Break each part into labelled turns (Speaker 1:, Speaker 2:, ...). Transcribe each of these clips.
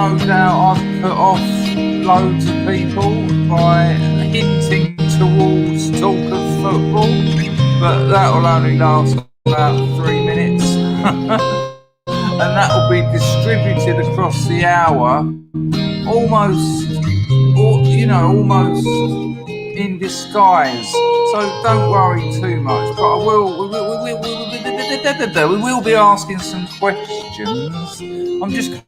Speaker 1: no doubt I've put off loads of people by hinting towards talk of football, but that will only last about 3 minutes. And that will be distributed across the hour, almost in disguise. So don't worry too much. But we will be asking some questions. I'm just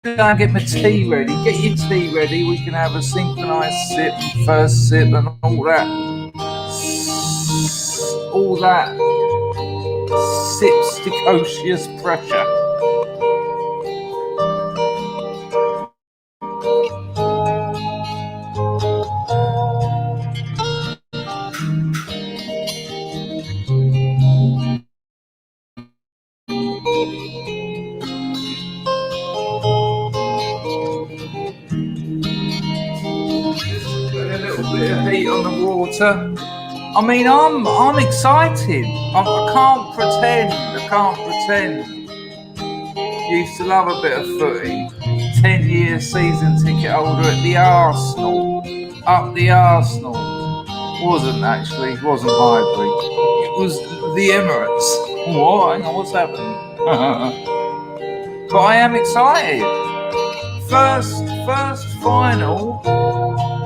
Speaker 1: going to get my tea ready. Get your tea ready. We can have a synchronised sip, first sip, and all that sipsticious pressure. Heat on the water. I mean, I'm excited. I can't pretend. Used to love a bit of footy. 10-year season ticket holder at the Arsenal. Up the Arsenal. Wasn't Highbury. It was the Emirates. What? Hang on, what's happening? But I am excited. First final.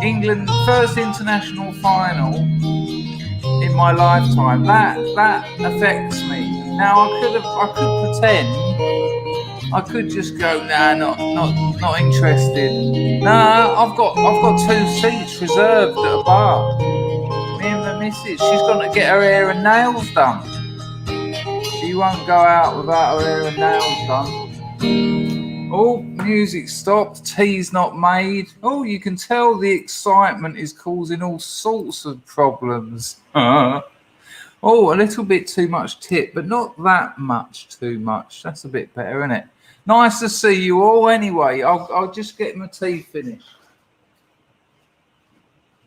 Speaker 1: England first international final in my lifetime. That affects me. Now I could pretend. I could just go, nah, not interested. Nah, I've got 2 seats reserved at a bar. Me and the missus, she's gonna get her hair and nails done. She won't go out without her hair and nails done. Oh, music stopped, tea's not made. Oh, you can tell the excitement is causing all sorts of problems. Oh, a little bit too much tip, but not that much too much. That's a bit better, isn't it? Nice to see you all anyway. I'll just get my tea finished.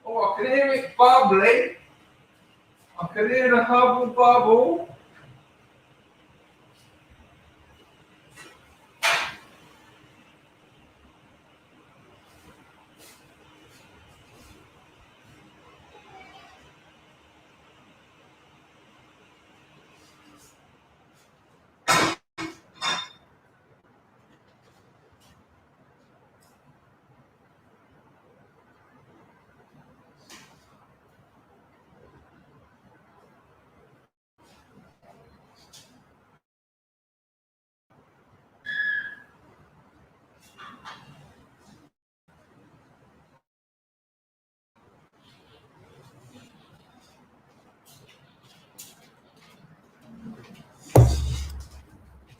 Speaker 1: Oh, I can hear it bubbling. I can hear the hubble bubble.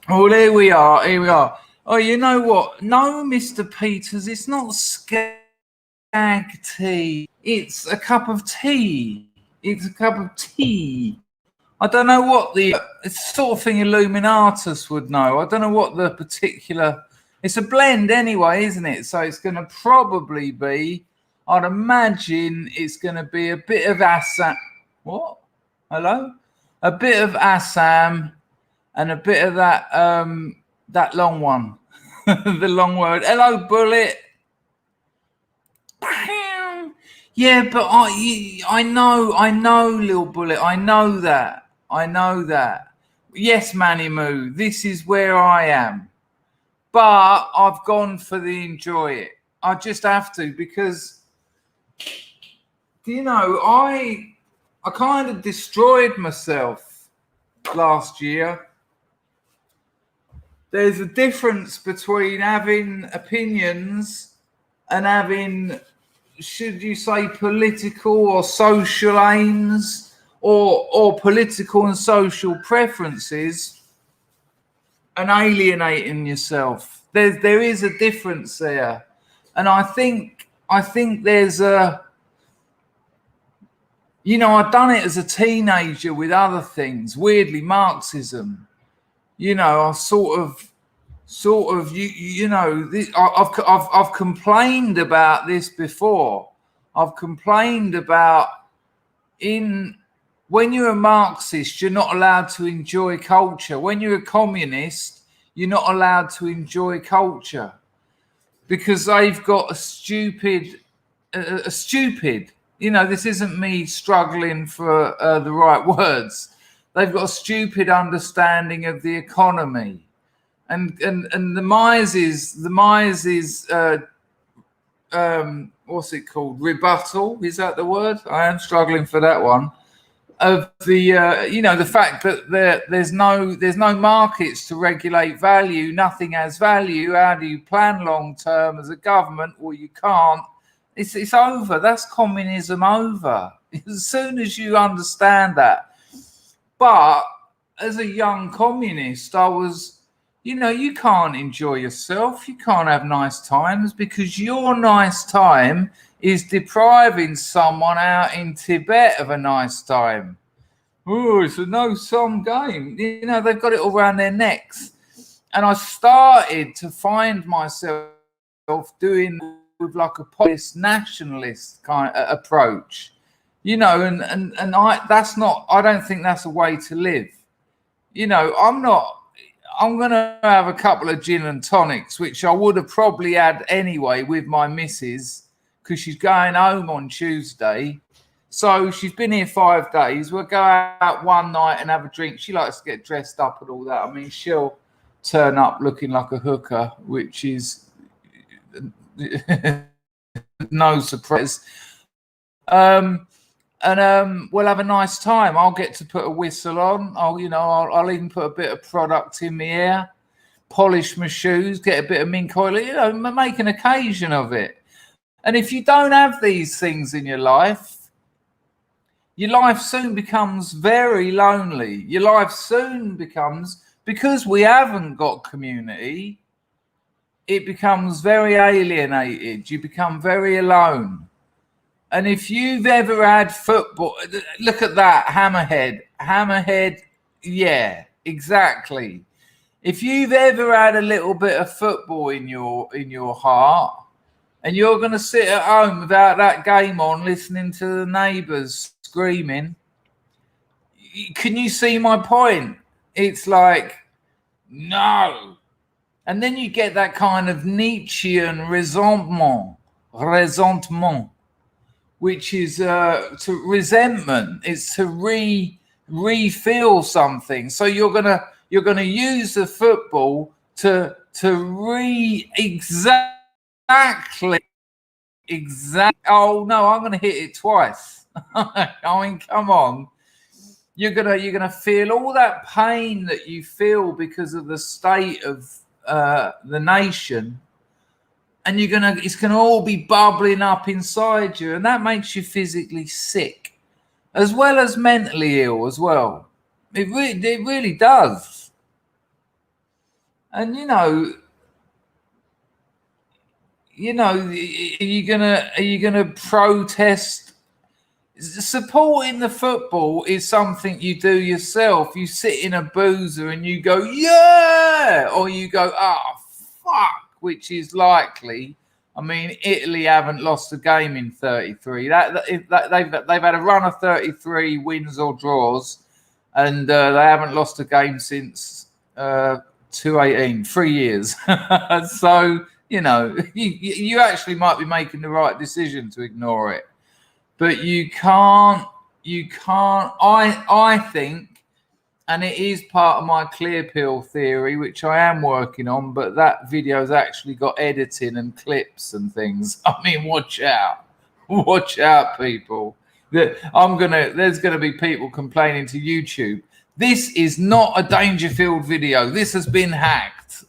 Speaker 1: Oh, here we are. Oh, you know what? No, Mr. Peters, it's not skag tea. It's a cup of tea. I don't know what it's sort of thing Illuminatus would know. I don't know what the particular... It's a blend anyway, isn't it? So it's going to probably be... I'd imagine it's going to be a bit of Assam... What? Hello? A bit of Assam... And a bit of that long one, the long word. Hello, Bullet. Yeah, but I know, little Bullet. I know that. Yes, Manny Moo, this is where I am. But I've gone for the enjoy it. I just have to because, I kind of destroyed myself last year. There's a difference between having opinions and having, should you say, political or social aims or political and social preferences and alienating yourself. There is a difference there. And I think there's a, I've done it as a teenager with other things, weirdly, Marxism. I've I've complained about this before. I've complained about when you're a Marxist, you're not allowed to enjoy culture. When you're a communist, you're not allowed to enjoy culture. because they've got a stupid, you know, this isn't me struggling for the right words. They've got a stupid understanding of the economy, and the Mises, what's it called? Rebuttal, is that the word? I am struggling for that one. Of the you know, the fact that there's no markets to regulate value, nothing has value. How do you plan long term as a government? Well, you can't. It's over. That's communism over. As soon as you understand that. But as a young communist, I was, you know, you can't enjoy yourself. You can't have nice times because your nice time is depriving someone out in Tibet of a nice time. Oh, it's a no-sum game. You know, they've got it all around their necks. And I started to find myself doing with like a populist nationalist kind of approach. You know, and I don't think that's a way to live. You know, I'm going to have a couple of gin and tonics, which I would have probably had anyway with my missus, because she's going home on Tuesday. So she's been here 5 days. We'll go out one night and have a drink. She likes to get dressed up and all that. I mean, she'll turn up looking like a hooker, which is no surprise. And we'll have a nice time. I'll get to put a whistle on. I'll even put a bit of product in my hair, polish my shoes, get a bit of mink oil, you know, make an occasion of it. And if you don't have these things in your life soon becomes very lonely. Your life soon becomes, because we haven't got community, it becomes very alienated. You become very alone. And if you've ever had football, look at that, Hammerhead, yeah, exactly. If you've ever had a little bit of football in your heart, and you're going to sit at home without that game on, listening to the neighbours screaming, can you see my point? It's like, no. And then you get that kind of Nietzschean resentment, which is to resentment. It's to re-feel something. So you're gonna use the football to exactly. Oh no, I'm gonna hit it twice. I mean, come on. You're gonna feel all that pain that you feel because of the state of the nation. And it's gonna all be bubbling up inside you, and that makes you physically sick, as well as mentally ill as well. It really does. And are you gonna protest? Supporting the football is something you do yourself. You sit in a boozer and you go, yeah, or you go, oh fuck, which is likely. I mean, Italy haven't lost a game in 33. They've had a run of 33 wins or draws, and they haven't lost a game since 2018, 3 years. So you actually might be making the right decision to ignore it, but you can't. I think. And it is part of my clear pill theory, which I am working on, but that video's actually got editing and clips and things. I mean, watch out. Watch out, people. There's gonna be people complaining to YouTube. This is not a Dangerfield video. This has been hacked.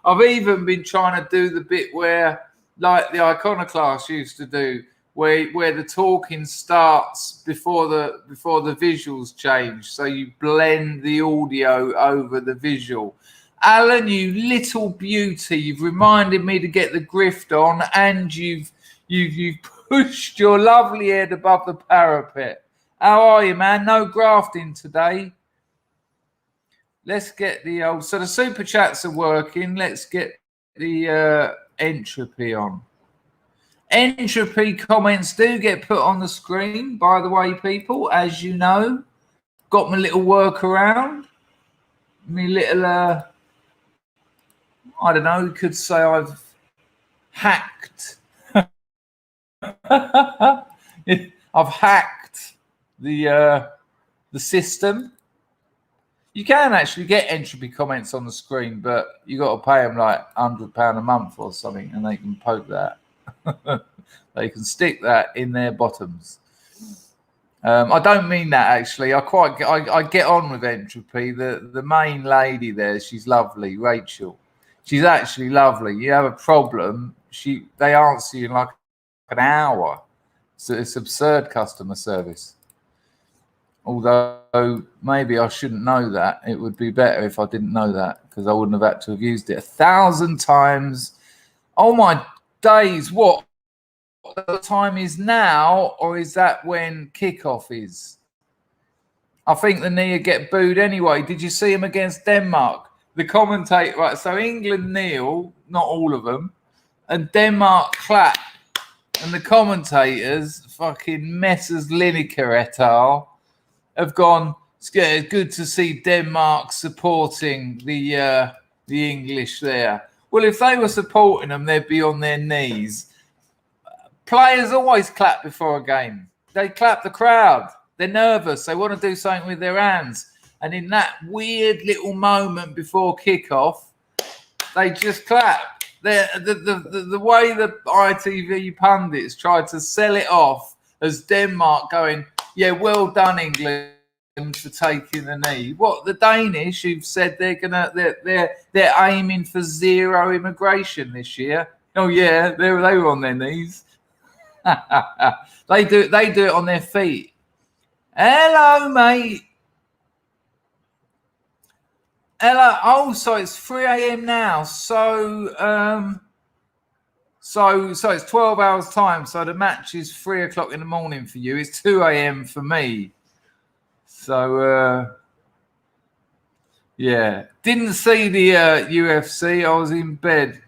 Speaker 1: I've even been trying to do the bit where, like the iconoclast used to do, where the talking starts before the visuals change, so you blend the audio over the visual. Alan, you little beauty, you've reminded me to get the grift on, and you've pushed your lovely head above the parapet. How are you, man? No grafting today. Let's get so the super chats are working. Let's get the entropy on. Entropy comments do get put on the screen, by the way, people, as you know. Got my little workaround. My little I don't know, you could say I've hacked. I've hacked the system. You can actually get entropy comments on the screen, but you got to pay them like £100 a month or something, and they can poke that. They can stick that in their bottoms. I don't mean that actually. I get on with entropy. The main lady there, she's lovely, Rachel. She's actually lovely. You have a problem, they answer you in like an hour. So it's absurd customer service. Although maybe I shouldn't know that. It would be better if I didn't know that, because I wouldn't have had to have used it 1,000 times. Oh my days, what the time is now, or is that when kickoff is? I think the Nia get booed anyway. Did you see him against Denmark? The commentator, right, so England kneel, not all of them, and Denmark clap. And the commentators, fucking Messrs Lineker et al., have gone, it's good to see Denmark supporting the English there. Well, if they were supporting them, they'd be on their knees. Players always clap before a game. They clap the crowd. They're nervous. They want to do something with their hands. And in that weird little moment before kickoff, they just clap. The way the ITV pundits tried to sell it off as Denmark going, yeah, well done, England, for taking the knee. What, the Danish who've said they're aiming for zero immigration this year? Oh yeah, they were on their knees. They do it on their feet. Hello, mate. Hello. Oh, so it's 3 a.m. now. So it's 12 hours time. So the match is 3 o'clock in the morning for you. It's 2 a.m. for me. So yeah, didn't see the UFC. I was in bed.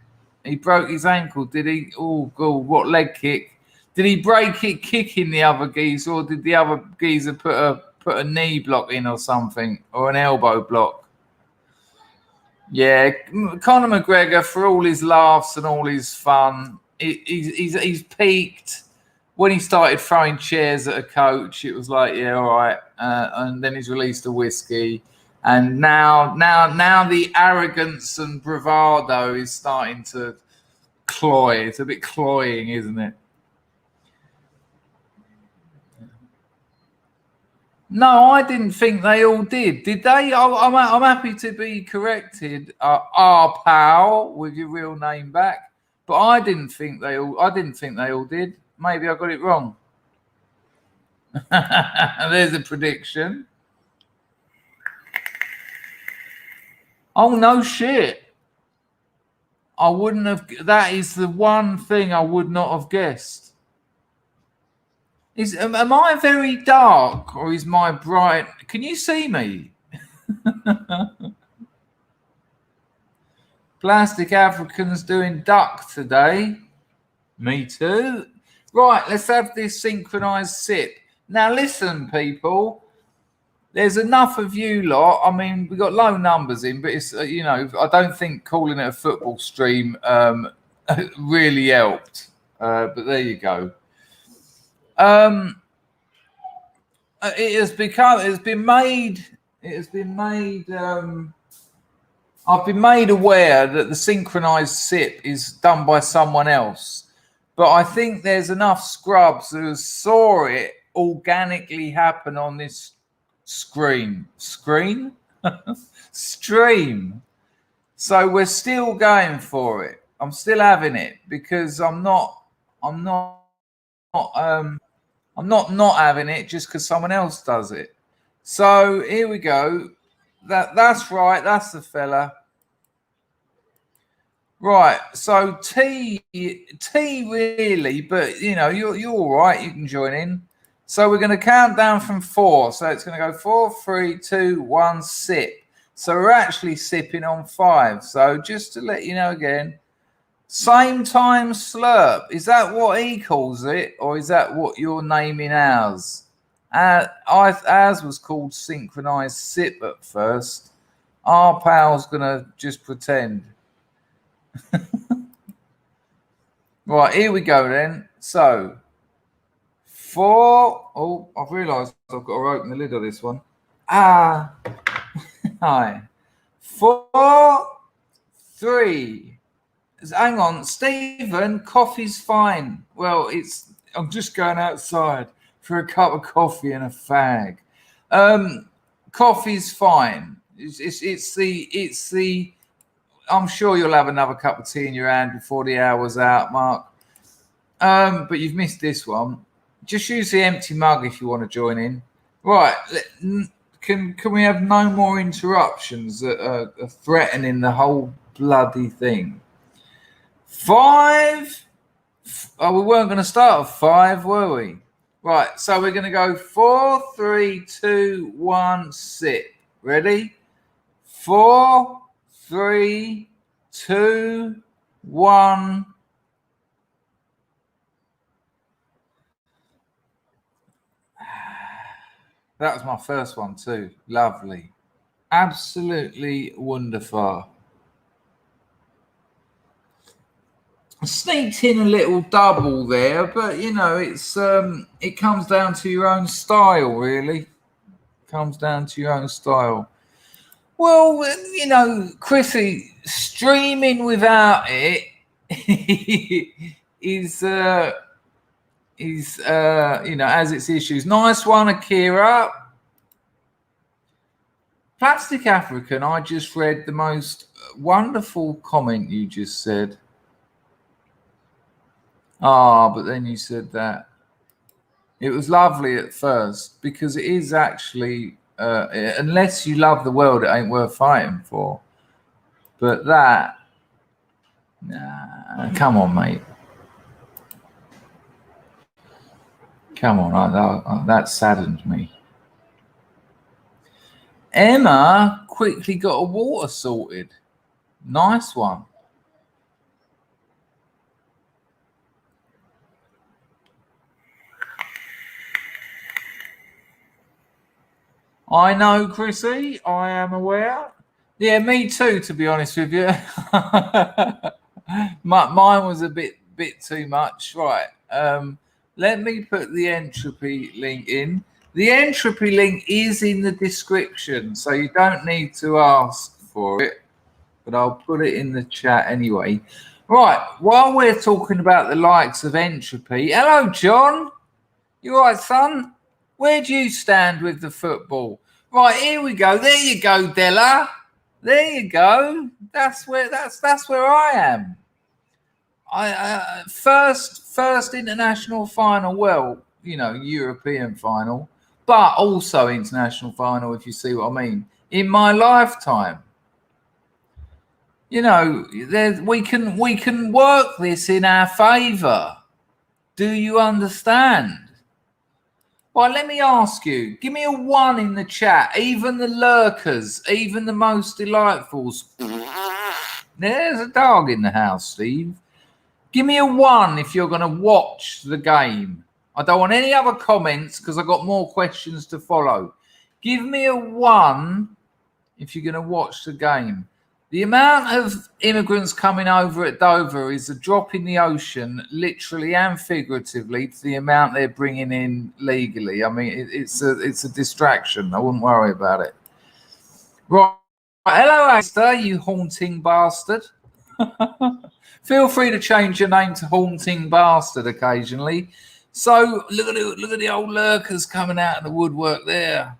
Speaker 1: He broke his ankle, did he? Oh God, what leg kick? Did he break it kicking the other geezer, or did the other geezer put a knee block in or something, or an elbow block? Yeah, Conor McGregor, for all his laughs and all his fun, he's peaked. When he started throwing chairs at a coach, it was like, yeah, all right. And then he's released a whiskey, and now the arrogance and bravado is starting to cloy. It's a bit cloying, isn't it? No, I didn't think they all did. Did they? I'm happy to be corrected, R pal, with your real name back. But I didn't think they all did. Maybe I got it wrong. There's a prediction. Oh no shit! I wouldn't have. That is the one thing I would not have guessed. Am I very dark, or is my bright? Can you see me? Plastic Africans doing duck today. Me too. Right, let's have this synchronized sip. Now listen, people. There's enough of you lot. I mean, we got low numbers in, but it's I don't think calling it a football stream really helped. But there you go. It has been made. I've been made aware that the synchronized sip is done by someone else, but I think there's enough scrubs who saw it organically happen on this stream. So we're still going for it. I'm still having it because I'm not having it just because someone else does it. So here we go. That's right. That's the fella. Right. So tea really, but you're all right. You can join in. So we're going to count down from 4. So it's going to go 4, 3, 2, 1, sip. So we're actually sipping on 5. So just to let you know again, same time slurp. Is that what he calls it, or is that what you're naming ours? Ours was called synchronized sip at first. Our pal's gonna just pretend. Right, here we go then. So, 4. Oh, I've realised I've got to open the lid of this one. Hi. 4, 3. Hang on, Stephen. Coffee's fine. Well, I'm just going outside for a cup of coffee and a fag. Coffee's fine. It's the. I'm sure you'll have another cup of tea in your hand before the hour's out, Mark. But you've missed this one. Just use the empty mug if you want to join in. Right. Can we have no more interruptions that are threatening the whole bloody thing? 5. Oh, we weren't going to start at 5, were we? Right. So we're going to go 4, 3, 2, 1, sit. Ready? 4, 3, 2, 1. That was my first one too. Lovely. Absolutely wonderful. I sneaked in a little double there, but it's it comes down to your own style, really. Comes down to your own style. Well, Chrissy, streaming without it is has its issues. Nice one, Akira. Plastic African, I just read the most wonderful comment you just said. But then you said that. It was lovely at first because it is actually, unless you love the world, it ain't worth fighting for. But that, come on, mate. Come on, that saddened me. Emma quickly got a water sorted. Nice one. I know, Chrissy. I am aware. Yeah, me too, to be honest with you. Mine was a bit too much. Right. Let me put the entropy link in. The entropy link is in the description, so you don't need to ask for it, but I'll put it in the chat anyway. Right, while we're talking about the likes of entropy, hello, John. You all right, son? Where do you stand with the football? Right, here we go. There you go, Della. There you go. That's where I am. I first international final. Well, European final, but also international final. If you see what I mean, in my lifetime. We can work this in our favour. Do you understand? Well, let me ask you. Give me a 1 in the chat. Even the lurkers, even the most delightfuls. There's a dog in the house, Steve. Give me a 1 if you're going to watch the game. I don't want any other comments because I've got more questions to follow. Give me a 1 if you're going to watch the game. The amount of immigrants coming over at Dover is a drop in the ocean, literally and figuratively, to the amount they're bringing in legally. I mean, it's a distraction. I wouldn't worry about it. Right. Hello, Asta, you haunting bastard. Feel free to change your name to Haunting Bastard occasionally. So look at the old lurkers coming out of the woodwork there.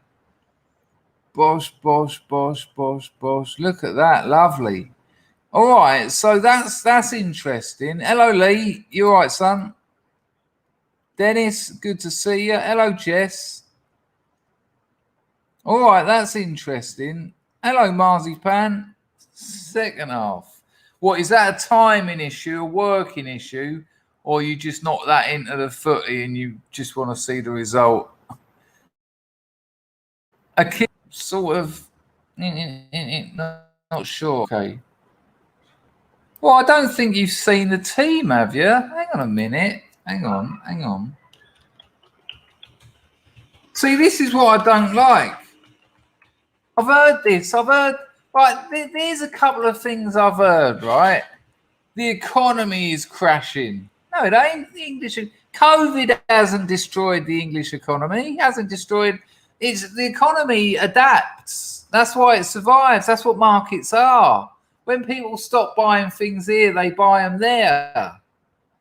Speaker 1: Bosh, bosh, bosh, bosh, bosh. Look at that. Lovely. All right. So that's interesting. Hello, Lee. You all right, son? Dennis, good to see you. Hello, Jess. All right. That's interesting. Hello, Marzipan. Second half. What, is that a timing issue, a working issue, or you just not that into the footy and you just want to see the result? A kid sort of not sure. Okay. Well, I don't think you've seen the team, have you? Hang on a minute. Hang on. See, this is what I don't like. I've heard this. Right, there's a couple of things I've heard, right? The economy is crashing. No, it ain't. The English COVID hasn't destroyed the English economy. It hasn't destroyed. It's the economy adapts. That's why it survives. That's what markets are. When people stop buying things here, they buy them there.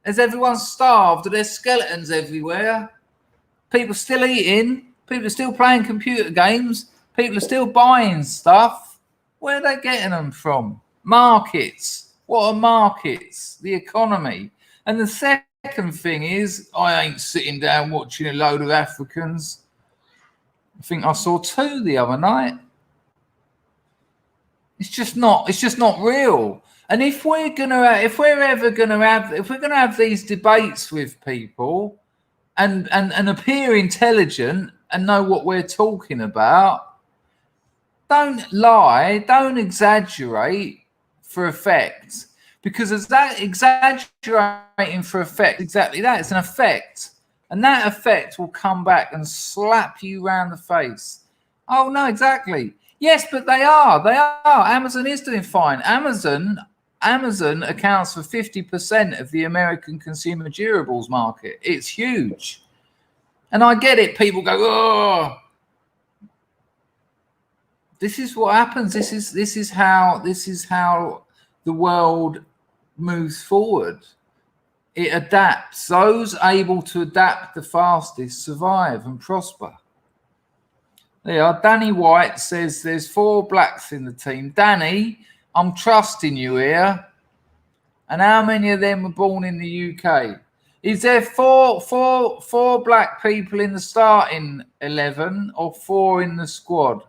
Speaker 1: As everyone's starved, there's skeletons everywhere. People still eating. People are still playing computer games. People are still buying stuff. Where are they getting them from? Markets. What are markets? The economy. And the second thing is, I ain't sitting down watching a load of Africans. I think I saw 2 the other night. It's just not real. And if we're gonna have these debates with people and appear intelligent and know what we're talking about, don't lie, don't exaggerate for effect. Because as that exaggerating for effect, exactly that, it's an effect. And that effect will come back and slap you round the face. Oh no, exactly. Yes, but they are. Amazon is doing fine. Amazon accounts for 50% of the American consumer durables market. It's huge. And I get it. People go, oh, this is what happens. This is how the world moves forward. It adapts. Those able to adapt the fastest survive and prosper. There you are. Danny White says there's 4 blacks in the team. Danny, I'm trusting you here. And how many of them were born in the UK? Is there four black people in the starting 11 or 4 in the squad?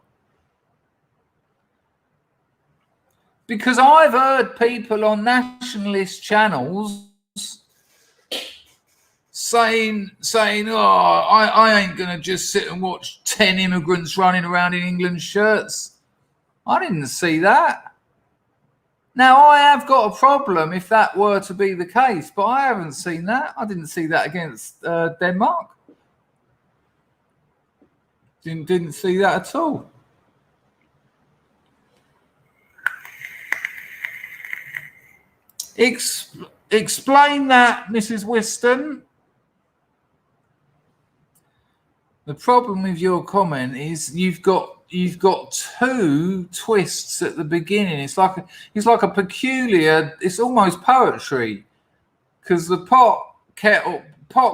Speaker 1: Because I've heard people on nationalist channels saying, oh, I ain't going to just sit and watch 10 immigrants running around in England shirts. I didn't see that. Now, I have got a problem if that were to be the case, but I haven't seen that. I didn't see that against Denmark. Didn't see that at all. Explain that, Mrs. Whiston. The problem with your comment is you've got 2 twists at the beginning. It's like a peculiar. It's almost poetry, because the pot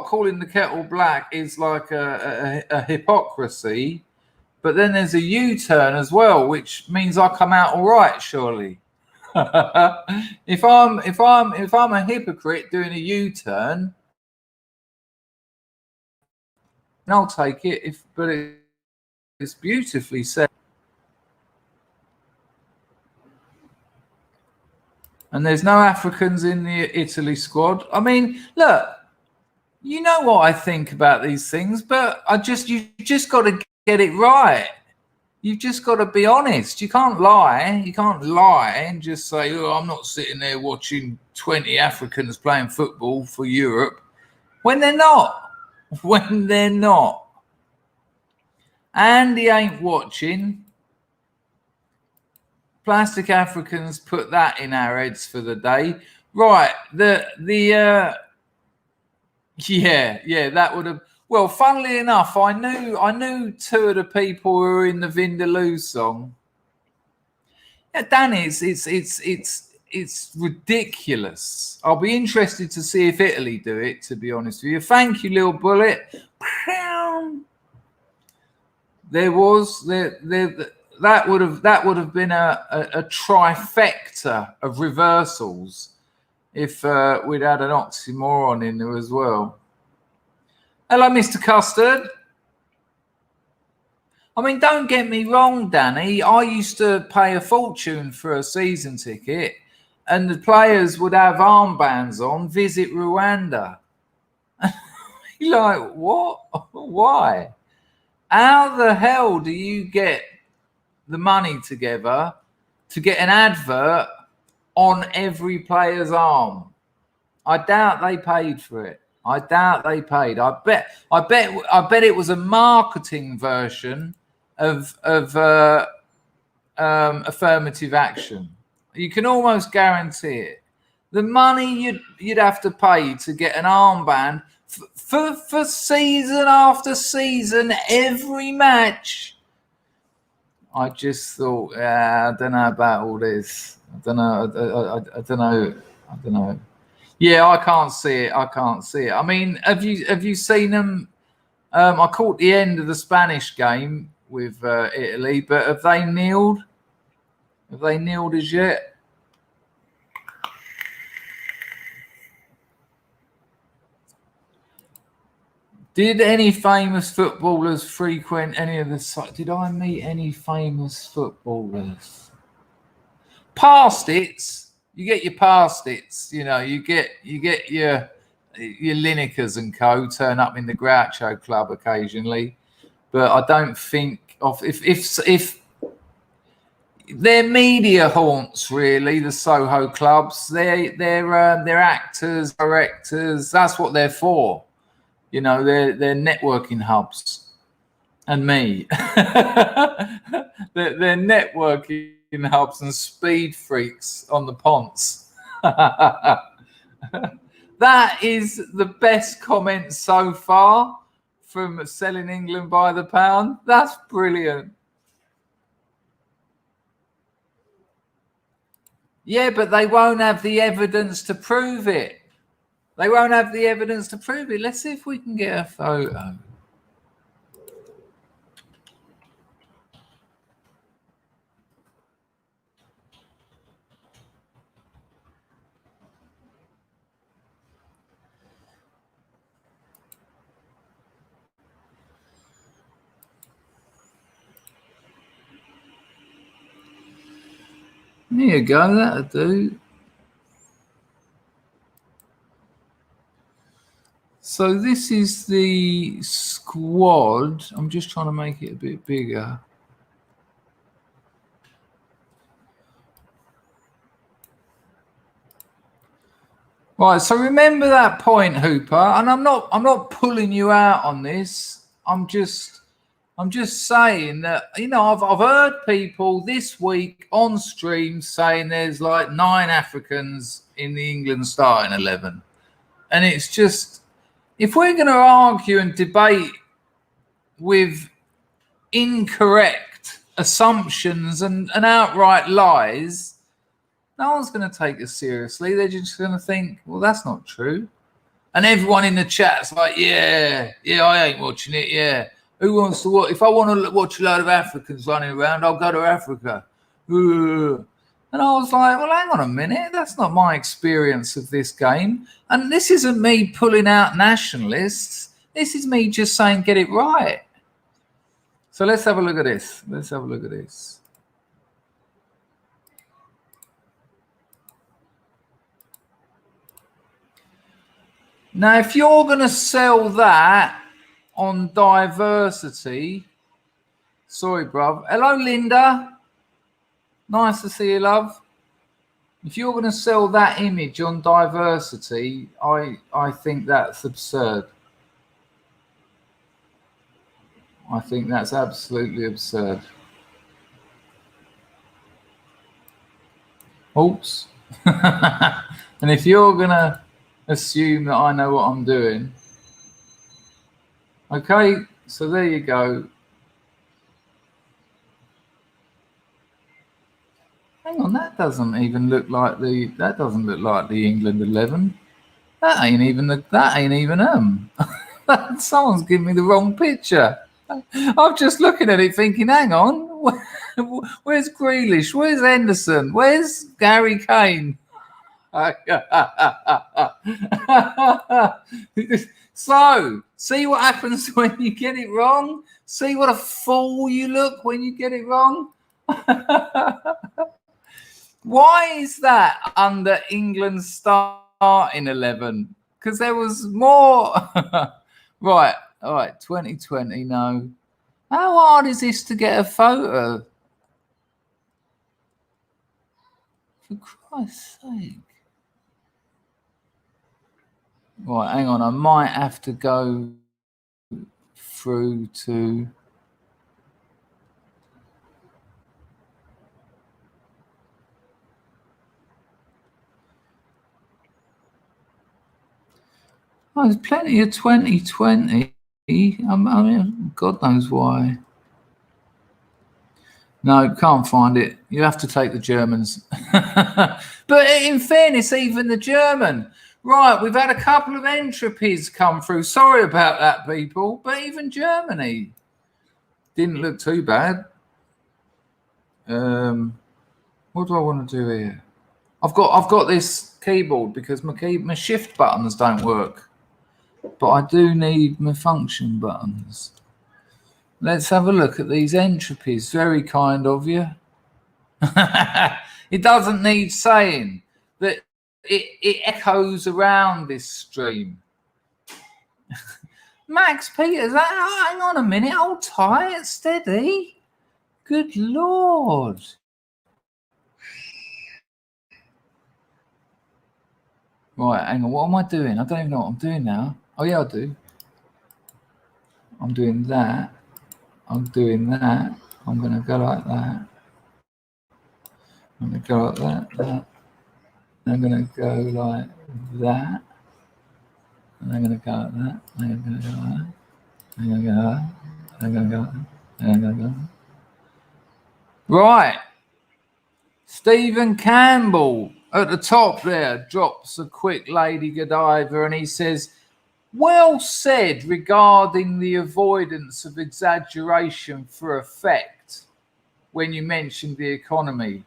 Speaker 1: calling the kettle black is like a hypocrisy, but then there's a U-turn as well, which means I come out all right, surely. if I'm a hypocrite doing a U-turn, I'll take it. But it's beautifully said. And there's no Africans in the Italy squad. I mean, look, you know what I think about these things, but you've just got to get it right. You've just got to be honest. You can't lie. You can't lie and just say, oh, I'm not sitting there watching 20 Africans playing football for Europe, when they're not. When they're not. Andy ain't watching. Plastic Africans put that in our heads for the day. Right. That would have. Well, funnily enough, I knew 2 of the people who were in the Vindaloo song. Yeah, Danny, it's ridiculous. I'll be interested to see if Italy do it, to be honest with you. Thank you, little bullet. That would have been a trifecta of reversals if we'd had an oxymoron in there as well. Hello, Mr. Custard. I mean, don't get me wrong, Danny. I used to pay a fortune for a season ticket, and the players would have armbands on, visit Rwanda. You're like, what? Why? How the hell do you get the money together to get an advert on every player's arm? I doubt they paid for it. I doubt they paid. I bet it was a marketing version of affirmative action. You can almost guarantee it. The money you'd have to pay to get an armband for season after season, every match. I just thought, I don't know about all this. I don't know. I don't know. I don't know. Yeah, I can't see it. I can't see it. I mean, have you seen them? I caught the end of the Spanish game with Italy, but have they kneeled? Have they kneeled as yet? Did any famous footballers frequent any of the sites? Did I meet any famous footballers? Past its, you get your past its. You know, you get your Linekers and co turn up in the Groucho Club occasionally, but I don't think of if they're media haunts, really. The Soho clubs, they're actors, directors. That's what they're for. You know, they're networking hubs. And me, they're networking hubs and speed freaks on the ponce. That is the best comment so far from Selling England by the Pound. That's brilliant. Yeah, but they won't have the evidence to prove it. They won't have the evidence to prove it. Let's see if we can get a photo. There you go, that'll do. So this is the squad. I'm just trying to make it a bit bigger. Right, so remember that point, Hooper, and I'm not pulling you out on this. I'm just saying that, you know, I've heard people this week on stream saying there's like 9 Africans in the England starting 11. And it's just, if we're going to argue and debate with incorrect assumptions and outright lies, no one's going to take us seriously. They're just going to think, well, that's not true. And everyone in the chat's like, yeah, I ain't watching it. Yeah. Who wants to watch? If I want to watch a load of Africans running around, I'll go to Africa. And I was like, well, hang on a minute. That's not my experience of this game. And this isn't me pulling out nationalists. This is me just saying, get it right. So let's have a look at this. Let's have a look at this. Now, if you're going to sell that on diversity, sorry, bruv. Hello, Linda. Nice to see you, love. If you're going to sell that image on diversity, I think that's absurd. I think that's absolutely absurd. Oops. And if you're going to assume that I know what I'm doing, okay, so there you go. Hang on, that doesn't look like the England 11. That ain't even them. Someone's giving me the wrong picture. I'm just looking at it thinking, hang on, where's Grealish? Where's Henderson? Where's Gary Kane? So, see what happens when you get it wrong? See what a fool you look when you get it wrong? Why is that under England's starting 11? Because there was more. Right, all right, 2020, no. How hard is this to get a photo? For Christ's sake. Right, hang on, I might have to go through to... Oh, there's plenty of 2020. I mean, God knows why. No, can't find it. You have to take the Germans. But in fairness, even the German. Right, we've had a couple of entropies come through. Sorry about that, people. But even Germany didn't look too bad. What do I want to do here? I've got this keyboard because my shift buttons don't work. But I do need my function buttons. Let's have a look at these entropies. Very kind of you. It doesn't need saying that it echoes around this stream. Max Peters, hang on a minute, hold tight, steady. Good Lord. Right, hang on, what am I doing? I don't even know what I'm doing now. Oh yeah, I do. I'm doing that. I'm doing that. I'm going to go like that. I'm going to go like that. I'm going to go like that. And I'm going to go like that. I'm going to go like that. I'm going to go like that. I'm going to go like that. I'm going to go like that. Right. Stephen Campbell at the top there drops a quick Lady Godiva and he says, well said regarding the avoidance of exaggeration for effect when you mentioned the economy.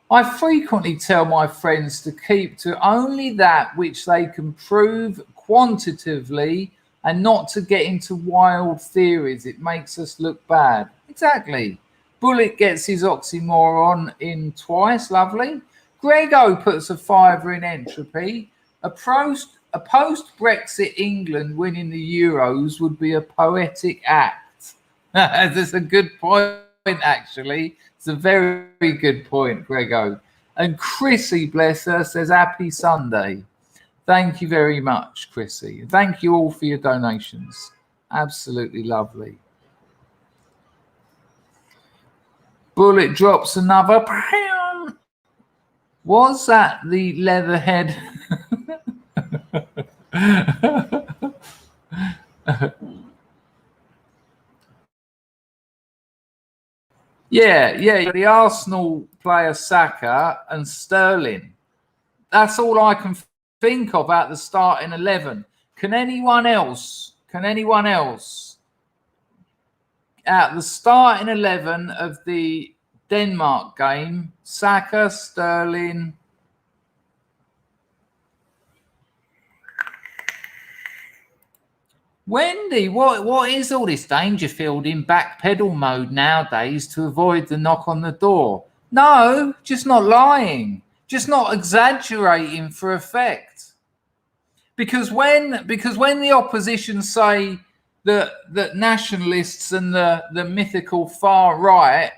Speaker 1: I frequently tell my friends to keep to only that which they can prove quantitatively and not to get into wild theories. It makes us look bad. Exactly. Bullet gets his oxymoron in twice. Lovely. Grego puts a fiver in entropy. A post-Brexit England winning the Euros would be a poetic act. That's a good point, actually. It's a very, very good point, Grego. And Chrissy, bless her, says, happy Sunday. Thank you very much, Chrissy. Thank you all for your donations. Absolutely lovely. Bullet drops another. Was that the Leatherhead? Yeah. The Arsenal player Saka and Sterling. That's all I can think of at the starting 11. Can anyone else at the starting 11 of the Denmark game, Saka, Sterling? Wendy, what is all this Dangerfield in back pedal mode nowadays to avoid the knock on the door? No, just not lying, just not exaggerating for effect. Because when the opposition say that nationalists and the mythical far right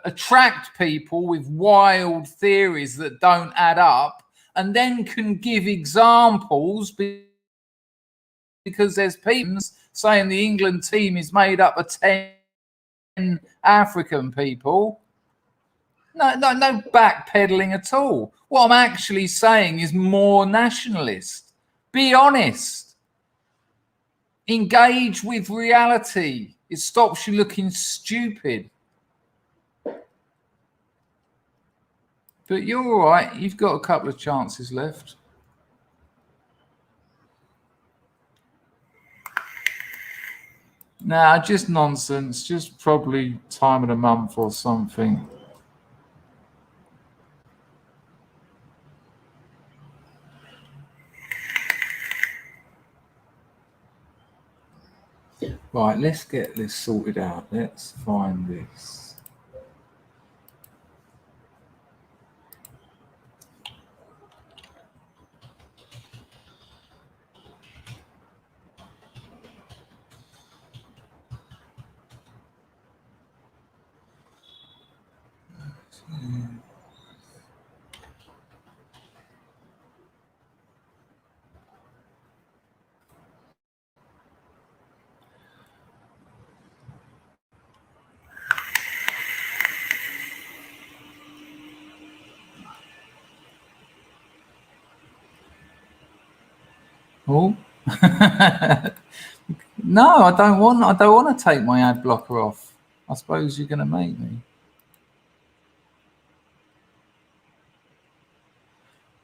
Speaker 1: attract people with wild theories that don't add up, and then can give examples because there's people saying the England team is made up of 10 African people. No backpedaling at all. What I'm actually saying is more nationalist. Be honest. Engage with reality. It stops you looking stupid. But you're all right. You've got a couple of chances left. Nah, just nonsense. Just probably time of the month or something. Right, let's get this sorted out. Let's find this. Oh. No, I don't want to take my ad blocker off. I suppose you're going to make me.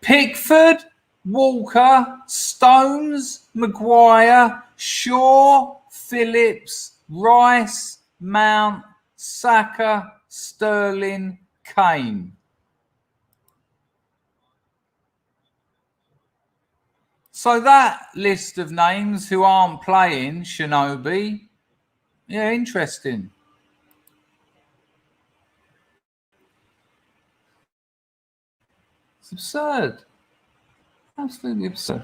Speaker 1: Pickford, Walker, Stones, Maguire, Shaw, Phillips, Rice, Mount, Saka, Sterling, Kane. So that list of names who aren't playing, Shinobi, yeah, interesting. It's absurd. Absolutely absurd.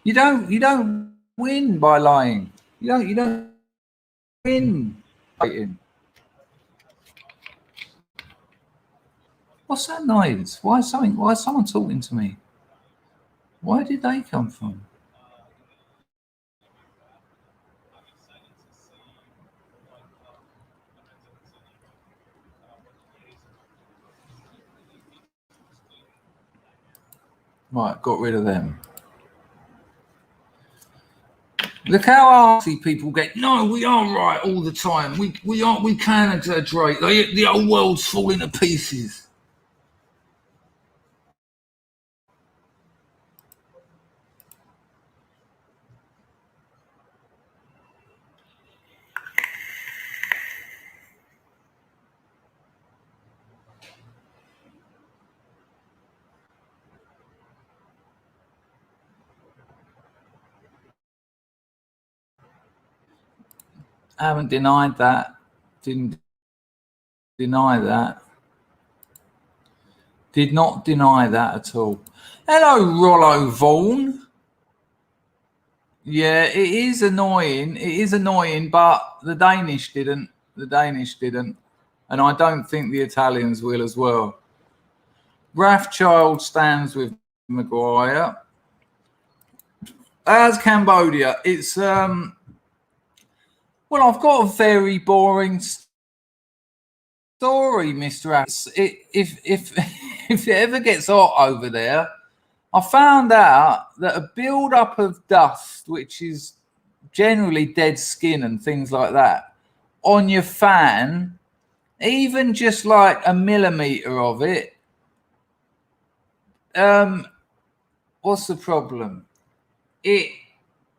Speaker 1: You don't win by lying. You don't win by fighting. What's that noise? Why is someone talking to me? Where did they come from? Right, got rid of them. Look how arsey people get. No, we are right all the time. We can exaggerate. The whole world's falling to pieces. I haven't denied that. Didn't deny that. Did not deny that at all. Hello, Rollo Vaughan. Yeah, it is annoying. It is annoying, but the Danish didn't. The Danish didn't. And I don't think the Italians will as well. Rathchild stands with Maguire. As Cambodia, it's well, I've got a very boring story, Mr. Ass. If if it ever gets hot over there, I found out that a build-up of dust, which is generally dead skin and things like that, on your fan, even just like a millimeter of it, what's the problem?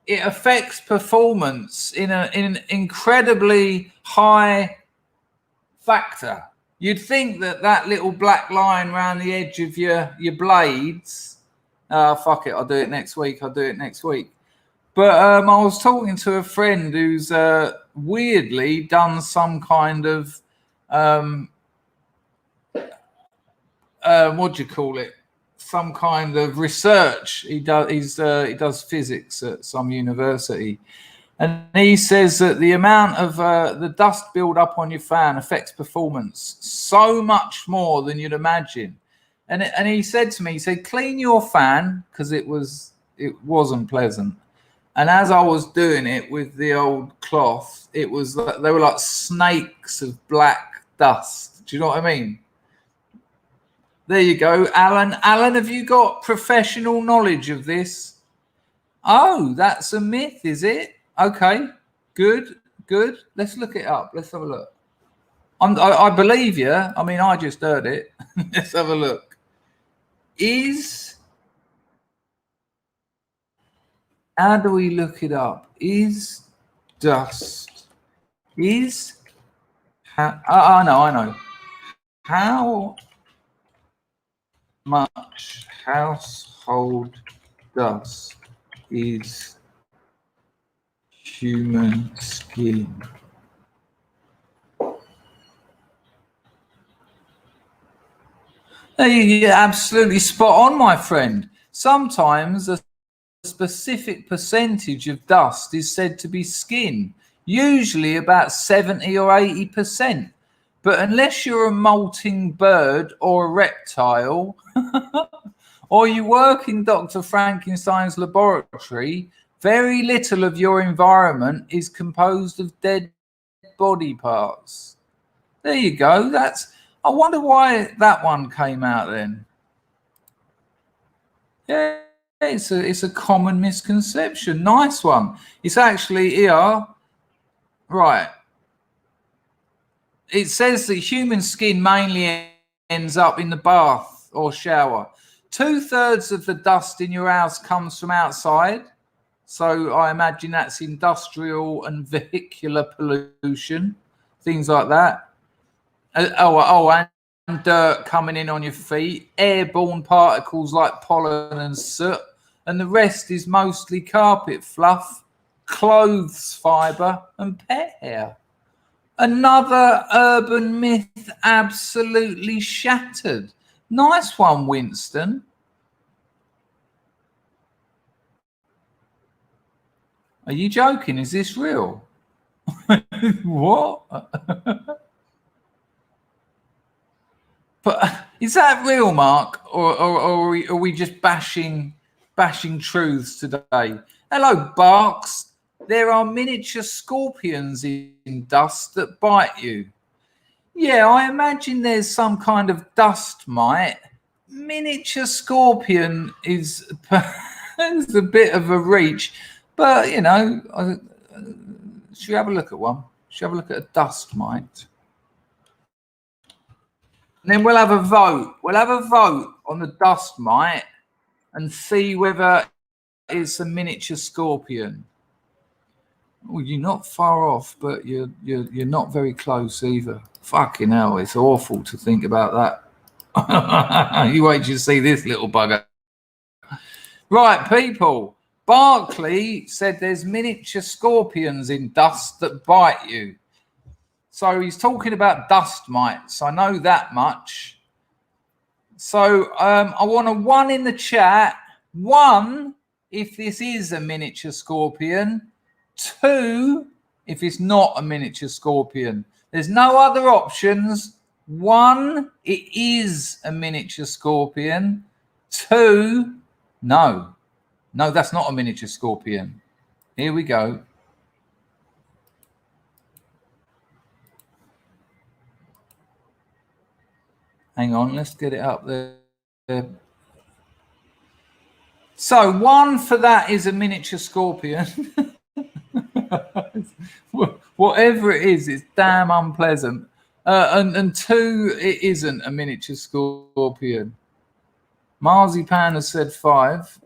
Speaker 1: It affects performance in an incredibly high factor. You'd think that little black line around the edge of your blades, fuck it, I'll do it next week. But I was talking to a friend who's weirdly done some kind of what do you call it? Some kind of research. He does physics at some university, and he says that the amount of the dust build up on your fan affects performance so much more than you'd imagine. And he said to me, he said, clean your fan, because it wasn't pleasant. And as I was doing it with the old cloth, they were like snakes of black dust. Do you know what I mean? There you go, Alan. Alan, have you got professional knowledge of this? Oh, that's a myth, is it? Okay, good. Let's look it up. Let's have a look. I believe you. I mean, I just heard it. Let's have a look. How do we look it up? Is dust? I know. How much household dust is human skin? You're absolutely spot on, my friend. Sometimes a specific percentage of dust is said to be skin, usually about 70 or 80%. But unless you're a molting bird or a reptile, or you work in Dr. Frankenstein's laboratory, very little of your environment is composed of dead body parts. There you go. I wonder why that one came out then. Yeah, it's a common misconception. Nice one. It's actually here. Right. It says that human skin mainly ends up in the bath or shower. 2/3 of the dust in your house comes from outside. So I imagine that's industrial and vehicular pollution, things like that. And dirt coming in on your feet, airborne particles like pollen and soot, and the rest is mostly carpet fluff, clothes fibre, and pet hair. Another urban myth absolutely shattered. Nice one, Winston. Are you joking? Is this real? What? But is that real, Mark, or are we just bashing truths today? Hello, Barks. There are miniature scorpions in dust that bite you. Yeah, I imagine there's some kind of dust mite. Miniature scorpion is a bit of a reach, but you know, should we have a look at one? Should we have a look at a dust mite? And then we'll have a vote. We'll have a vote on the dust mite and see whether it's a miniature scorpion. Well, you're not far off, but you're not very close either. Fucking hell, it's awful to think about that. You wait till you see this little bugger. Right, people. Barclay said there's miniature scorpions in dust that bite you. So he's talking about dust mites. I know that much. So I want a 1 in the chat. 1 if this is a miniature scorpion. 2 if it's not a miniature scorpion. There's no other options. 1, it is a miniature scorpion. 2, no. No, that's not a miniature scorpion. Here we go. Hang on, let's get it up there. So 1 for that is a miniature scorpion. Whatever it is, it's damn unpleasant. And 2, it isn't a miniature scorpion. Marzipan has said 5.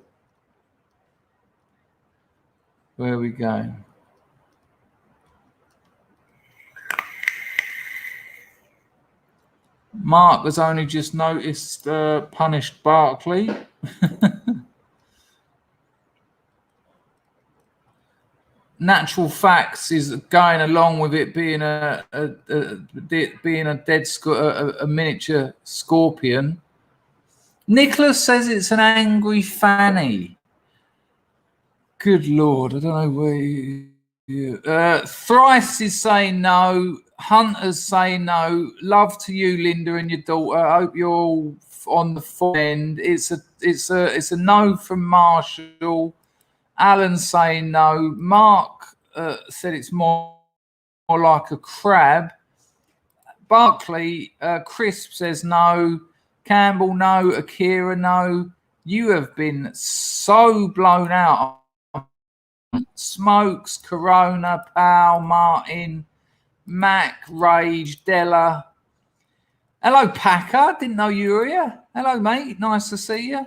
Speaker 1: Where we go? Mark has only just noticed punished Barclay. Natural Facts is going along with it being a miniature scorpion. Nicholas says it's an angry fanny. Good Lord, I don't know where Thrice is saying no. Hunter's saying no. Love to you, Linda, and your daughter. I hope you're all on the full end. It's a no from Marshall. Alan's saying no. Mark said it's more like a crab. Barclay, Crisp says no. Campbell, no. Akira, no. You have been so blown out. Smokes, Corona, Pal, Martin, Mac, Rage, Della. Hello, Packer. Didn't know you were here. Hello, mate. Nice to see you.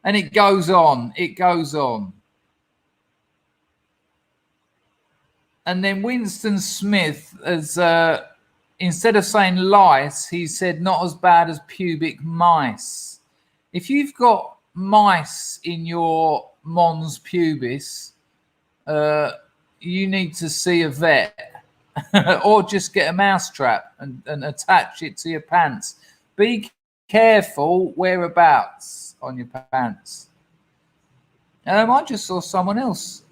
Speaker 1: And it goes on. It goes on. And then Winston Smith has, instead of saying lice, he said not as bad as pubic mice. If you've got mice in your mons pubis, you need to see a vet or just get a mouse trap and attach it to your pants. Be careful whereabouts on your pants. I just saw someone else.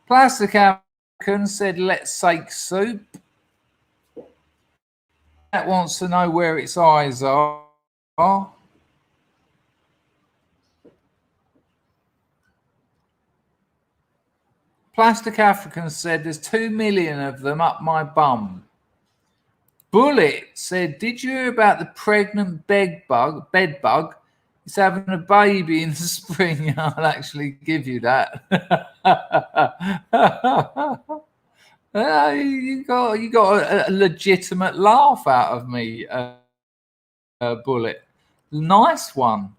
Speaker 1: Plastic African said, let's sake soup. That wants to know where its eyes are. Plastic African said, there's 2 million of them up my bum. Bullet said, did you hear about the pregnant bed bug? It's having a baby in the spring. I'll actually give you that. You got a legitimate laugh out of me, Bullet. Nice one.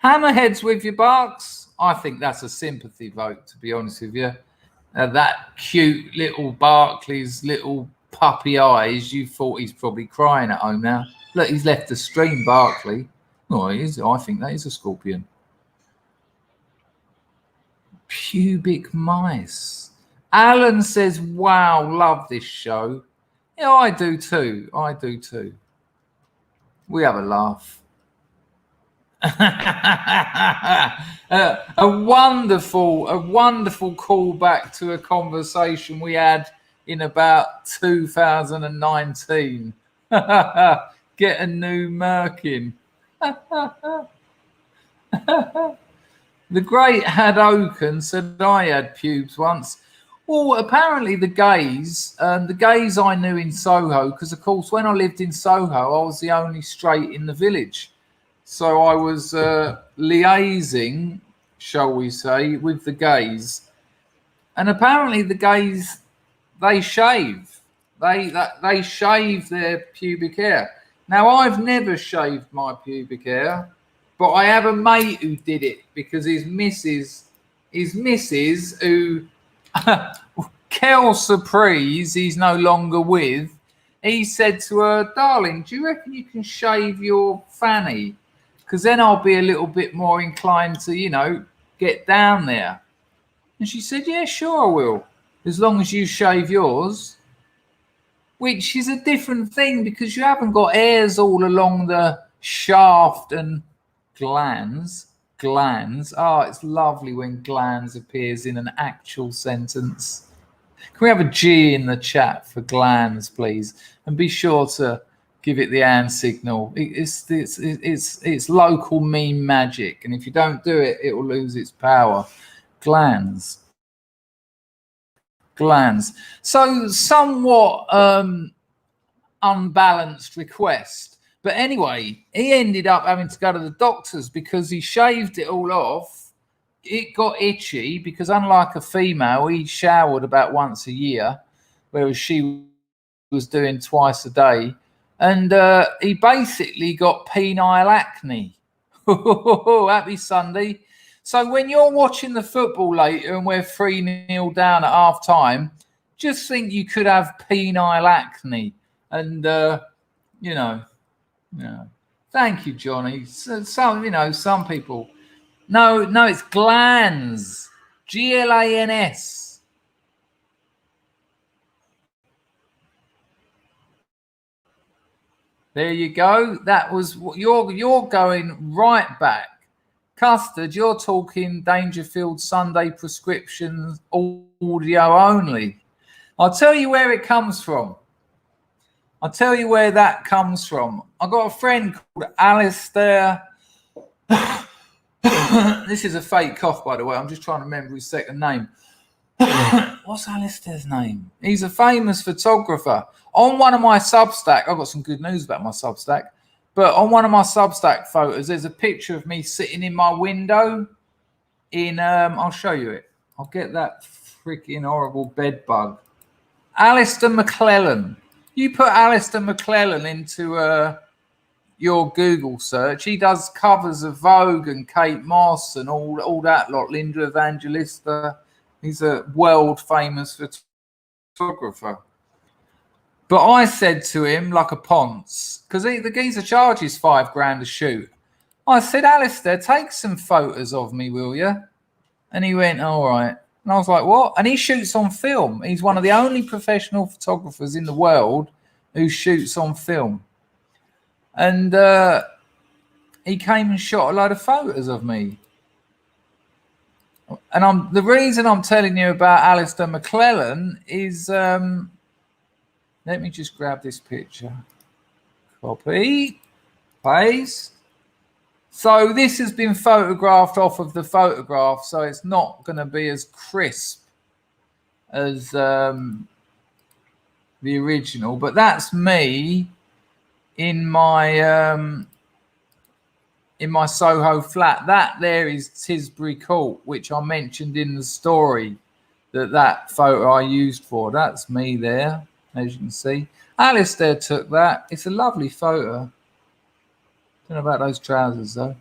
Speaker 1: Hammerheads with your barks. I think that's a sympathy vote, to be honest with you. That cute little Barclay's little puppy eyes, you thought he's probably crying at home now. Look, he's left the stream, Barclay. Oh, he is. I think that is a scorpion. Pubic mice. Alan says, wow, love this show. Yeah, I do too. We have a laugh. A wonderful callback to a conversation we had in about 2019. Get a new Merkin. The great Hadoken said I had pubes once. Well, apparently the gays I knew in Soho, because of course when I lived in Soho, I was the only straight in the village. So I was liaising, shall we say, with the gays. And apparently the gays, they shave. They shave their pubic hair. Now, I've never shaved my pubic hair, but I have a mate who did it because his missus who, Kel Surprise, he's no longer with, he said to her, darling, do you reckon you can shave your fanny? Because then I'll be a little bit more inclined to, get down there. And she said, yeah, sure I will, as long as you shave yours. Which is a different thing because you haven't got hairs all along the shaft and glands. Oh, it's lovely when glands appears in an actual sentence. Can we have a G in the chat for glands, please? And be sure to give it the hand signal. It's local meme magic, and if you don't do it, it will lose its power. Glands. So somewhat unbalanced request. But anyway, he ended up having to go to the doctors because he shaved it all off. It got itchy because unlike a female, he showered about once a year, whereas she was doing twice a day. And he basically got penile acne. Happy Sunday. So when you're watching the football later and we're 3-0 down at half time, just think you could have penile acne. And, thank you, Johnny. Some people. No, it's glands. Glans. There you go. That was you're going right back. Custard, you're talking Dangerfield Sunday prescriptions audio only. I'll tell you where it comes from. I'll tell you where that comes from. I've got a friend called Alistair. This is a fake cough, by the way. I'm just trying to remember his second name. What's Alistair's name? He's a famous photographer. On one of my Substack, I've got some good news about my Substack. But on one of my Substack photos, there's a picture of me sitting in my window in, I'll show you it. I'll get that freaking horrible bed bug. Alistair McClellan. You put Alistair McClellan into your Google search. He does covers of Vogue and Kate Moss and all that lot, Linda Evangelista. He's a world famous photographer. But I said to him, like a ponce, because the geezer charges $5,000 a shoot. I said, Alistair, take some photos of me, will you? And he went, all right. And I was like, what? And he shoots on film. He's one of the only professional photographers in the world who shoots on film. And he came and shot a load of photos of me. And the reason I'm telling you about Alistair McClellan is... let me just grab this picture. Copy. Paste. So this has been photographed off of the photograph, so it's not going to be as crisp as the original, but that's me in my Soho flat. That there is Tisbury Court, which I mentioned in the story that photo I used for. That's me there, as you can see. Alistair took that. It's a lovely photo. Don't know about those trousers though.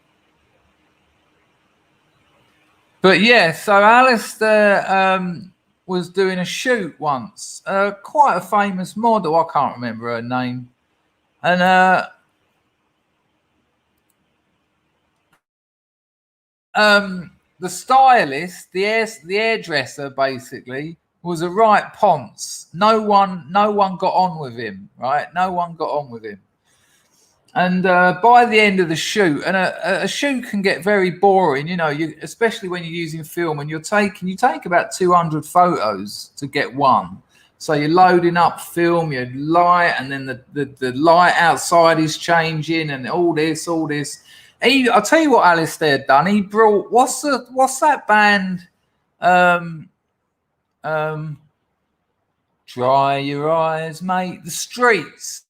Speaker 1: But yeah, so Alistair was doing a shoot once. Quite a famous model. I can't remember her name. And the stylist, the hairdresser, basically was a right ponce. No one got on with him, right? No one got on with him. And by the end of the shoot, and a shoot can get very boring, you know, especially when you're using film and you take about 200 photos to get one. So you're loading up film, your light, and then the light outside is changing, and all this. I'll tell you what Alistair done. He brought what's that band? Dry Your Eyes, Mate. The Streets.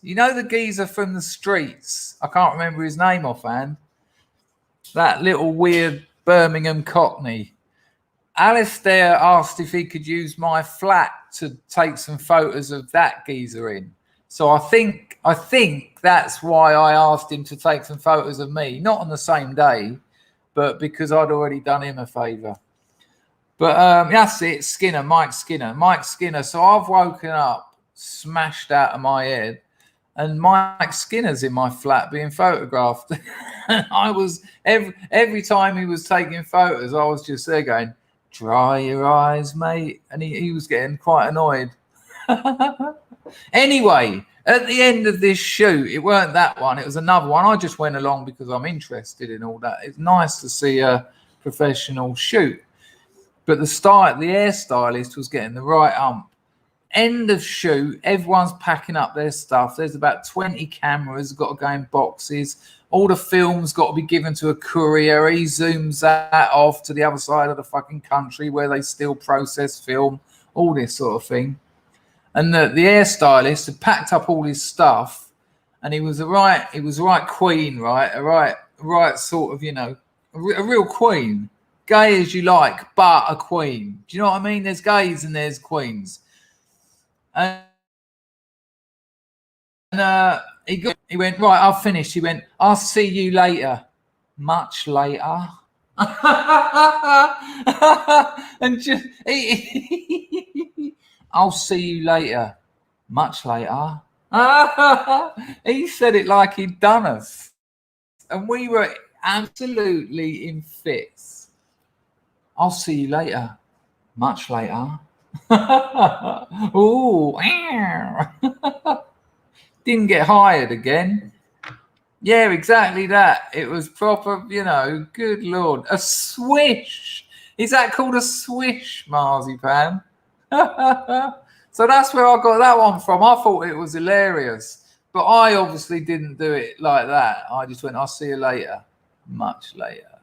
Speaker 1: You know the geezer from the Streets. I can't remember his name offhand. That little weird Birmingham Cockney. Alistair asked if he could use my flat to take some photos of that geezer in. So I think that's why I asked him to take some photos of me, not on the same day, but because I'd already done him a favour. But that's it, Mike Skinner. So I've woken up, smashed out of my head, and Mike Skinner's in my flat being photographed. I was every time he was taking photos, I was just there going, "Dry your eyes, mate," and he was getting quite annoyed. Anyway, at the end of this shoot, it weren't that one, it was another one. I just went along because I'm interested in all that. It's nice to see a professional shoot. But the hairstylist was getting the right ump. End of shoot, everyone's packing up their stuff. There's about 20 cameras got to go in boxes. All the film's got to be given to a courier. He zooms that off to the other side of the fucking country where they still process film, all this sort of thing. And the hairstylist had packed up all his stuff, and he was a right queen, right? A right sort of, you know, a real queen. Gay as you like, but a queen. Do you know what I mean? There's gays and there's queens. And he went, right, I've finished. He went, I'll see you later. Much later. And just, I'll see you later. Much later. He said it like he'd done us. And we were absolutely in fits. I'll see you later. Much later. Ooh. Didn't get hired again. Yeah, exactly that. It was proper, you know, good Lord. A swish. Is that called a swish, Marzipan? So that's where I got that one from. I thought it was hilarious. But I obviously didn't do it like that. I just went, I'll see you later. Much later.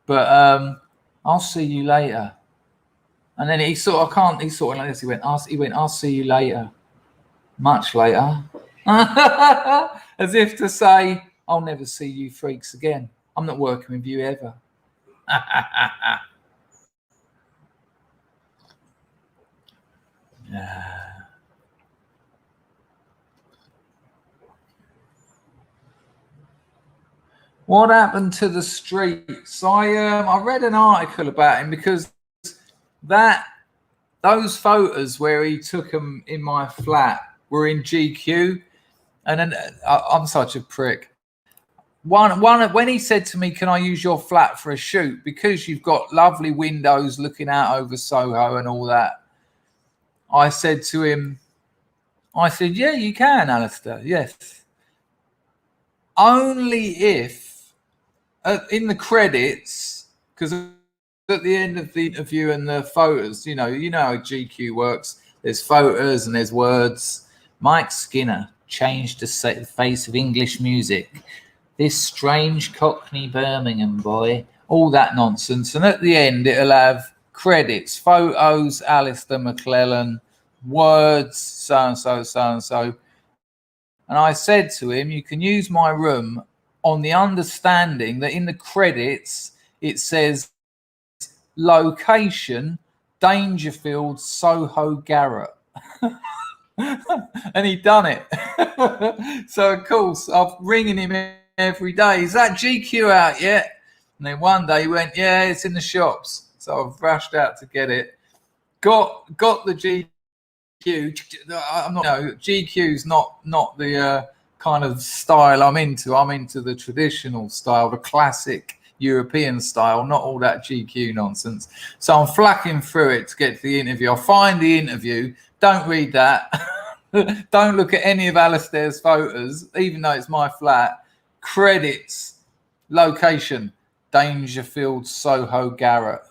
Speaker 1: But I'll see you later. And then he sort of like this. He went, I'll see you later. Much later. As if to say, I'll never see you freaks again. I'm not working with you ever. What happened to the Streets? I read an article about him because those photos where he took them in my flat were in GQ, and then I'm such a prick. One when he said to me, "Can I use your flat for a shoot?" Because you've got lovely windows looking out over Soho and all that. I said to him, "Yeah, you can, Alistair. Yes, only if in the credits, because at the end of the interview and the photos, you know how GQ works. There's photos and there's words. Mike Skinner changed the face of English music. This strange Cockney Birmingham boy, all that nonsense. And at the end, it'll have credits, photos, Alistair McClellan, words, so-and-so, so-and-so. And I said to him, you can use my room on the understanding that in the credits, it says location, Dangerfield, Soho, Garrett. And he'd done it. So, of course, I'm ringing him every day. Is that GQ out yet? And then one day he went, yeah, it's in the shops. So I've rushed out to get it. Got the GQ. I'm not, GQ's not the kind of style I'm into. I'm into the traditional style, the classic European style, not all that GQ nonsense. So I'm flacking through it to get to the interview. I'll find the interview. Don't read that. Don't look at any of Alistair's photos, even though it's my flat. Credits, location, Dangerfield, Soho, Garrett.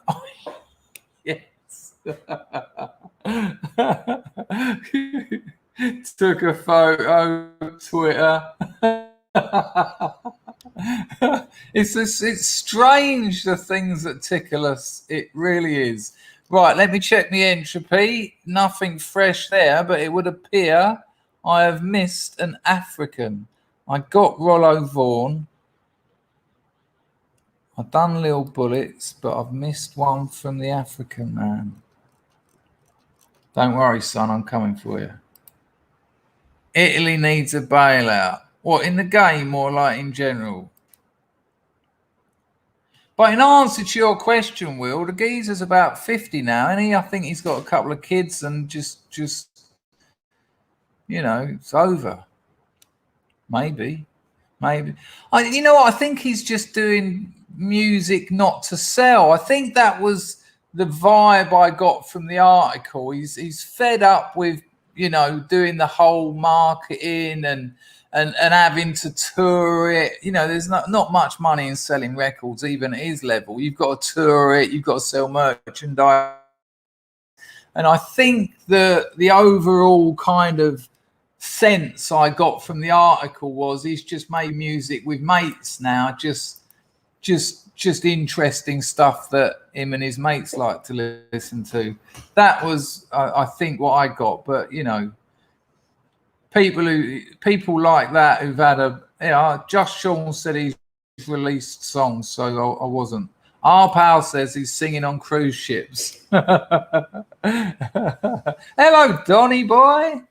Speaker 1: Yes. Took a photo, Twitter. It's strange, the things that tickle us. It really is. Right, let me check the entropy. Nothing fresh there, but it would appear I have missed an African. I got Rollo Vaughan. I've done Lil Bullets, but I've missed one from the African man. Don't worry, son, I'm coming for you. Italy needs a bailout. What, in the game or like in general? But in answer to your question, Will, the geezer's about 50 now, and I think he's got a couple of kids, and just it's over. Maybe. You know what? I think he's just doing music not to sell. I think that was the vibe I got from the article. He's fed up with doing the whole marketing and having to tour it. There's not much money in selling records, even at his level. You've got to tour it, you've got to sell merchandise. And I think the overall kind of sense I got from the article was he's just made music with mates now, just interesting stuff that him and his mates like to listen to. That was, I think, what I got. But people like that who've had Just Sean said he's released songs, so I wasn't. Our pal says he's singing on cruise ships. Hello, Donny boy.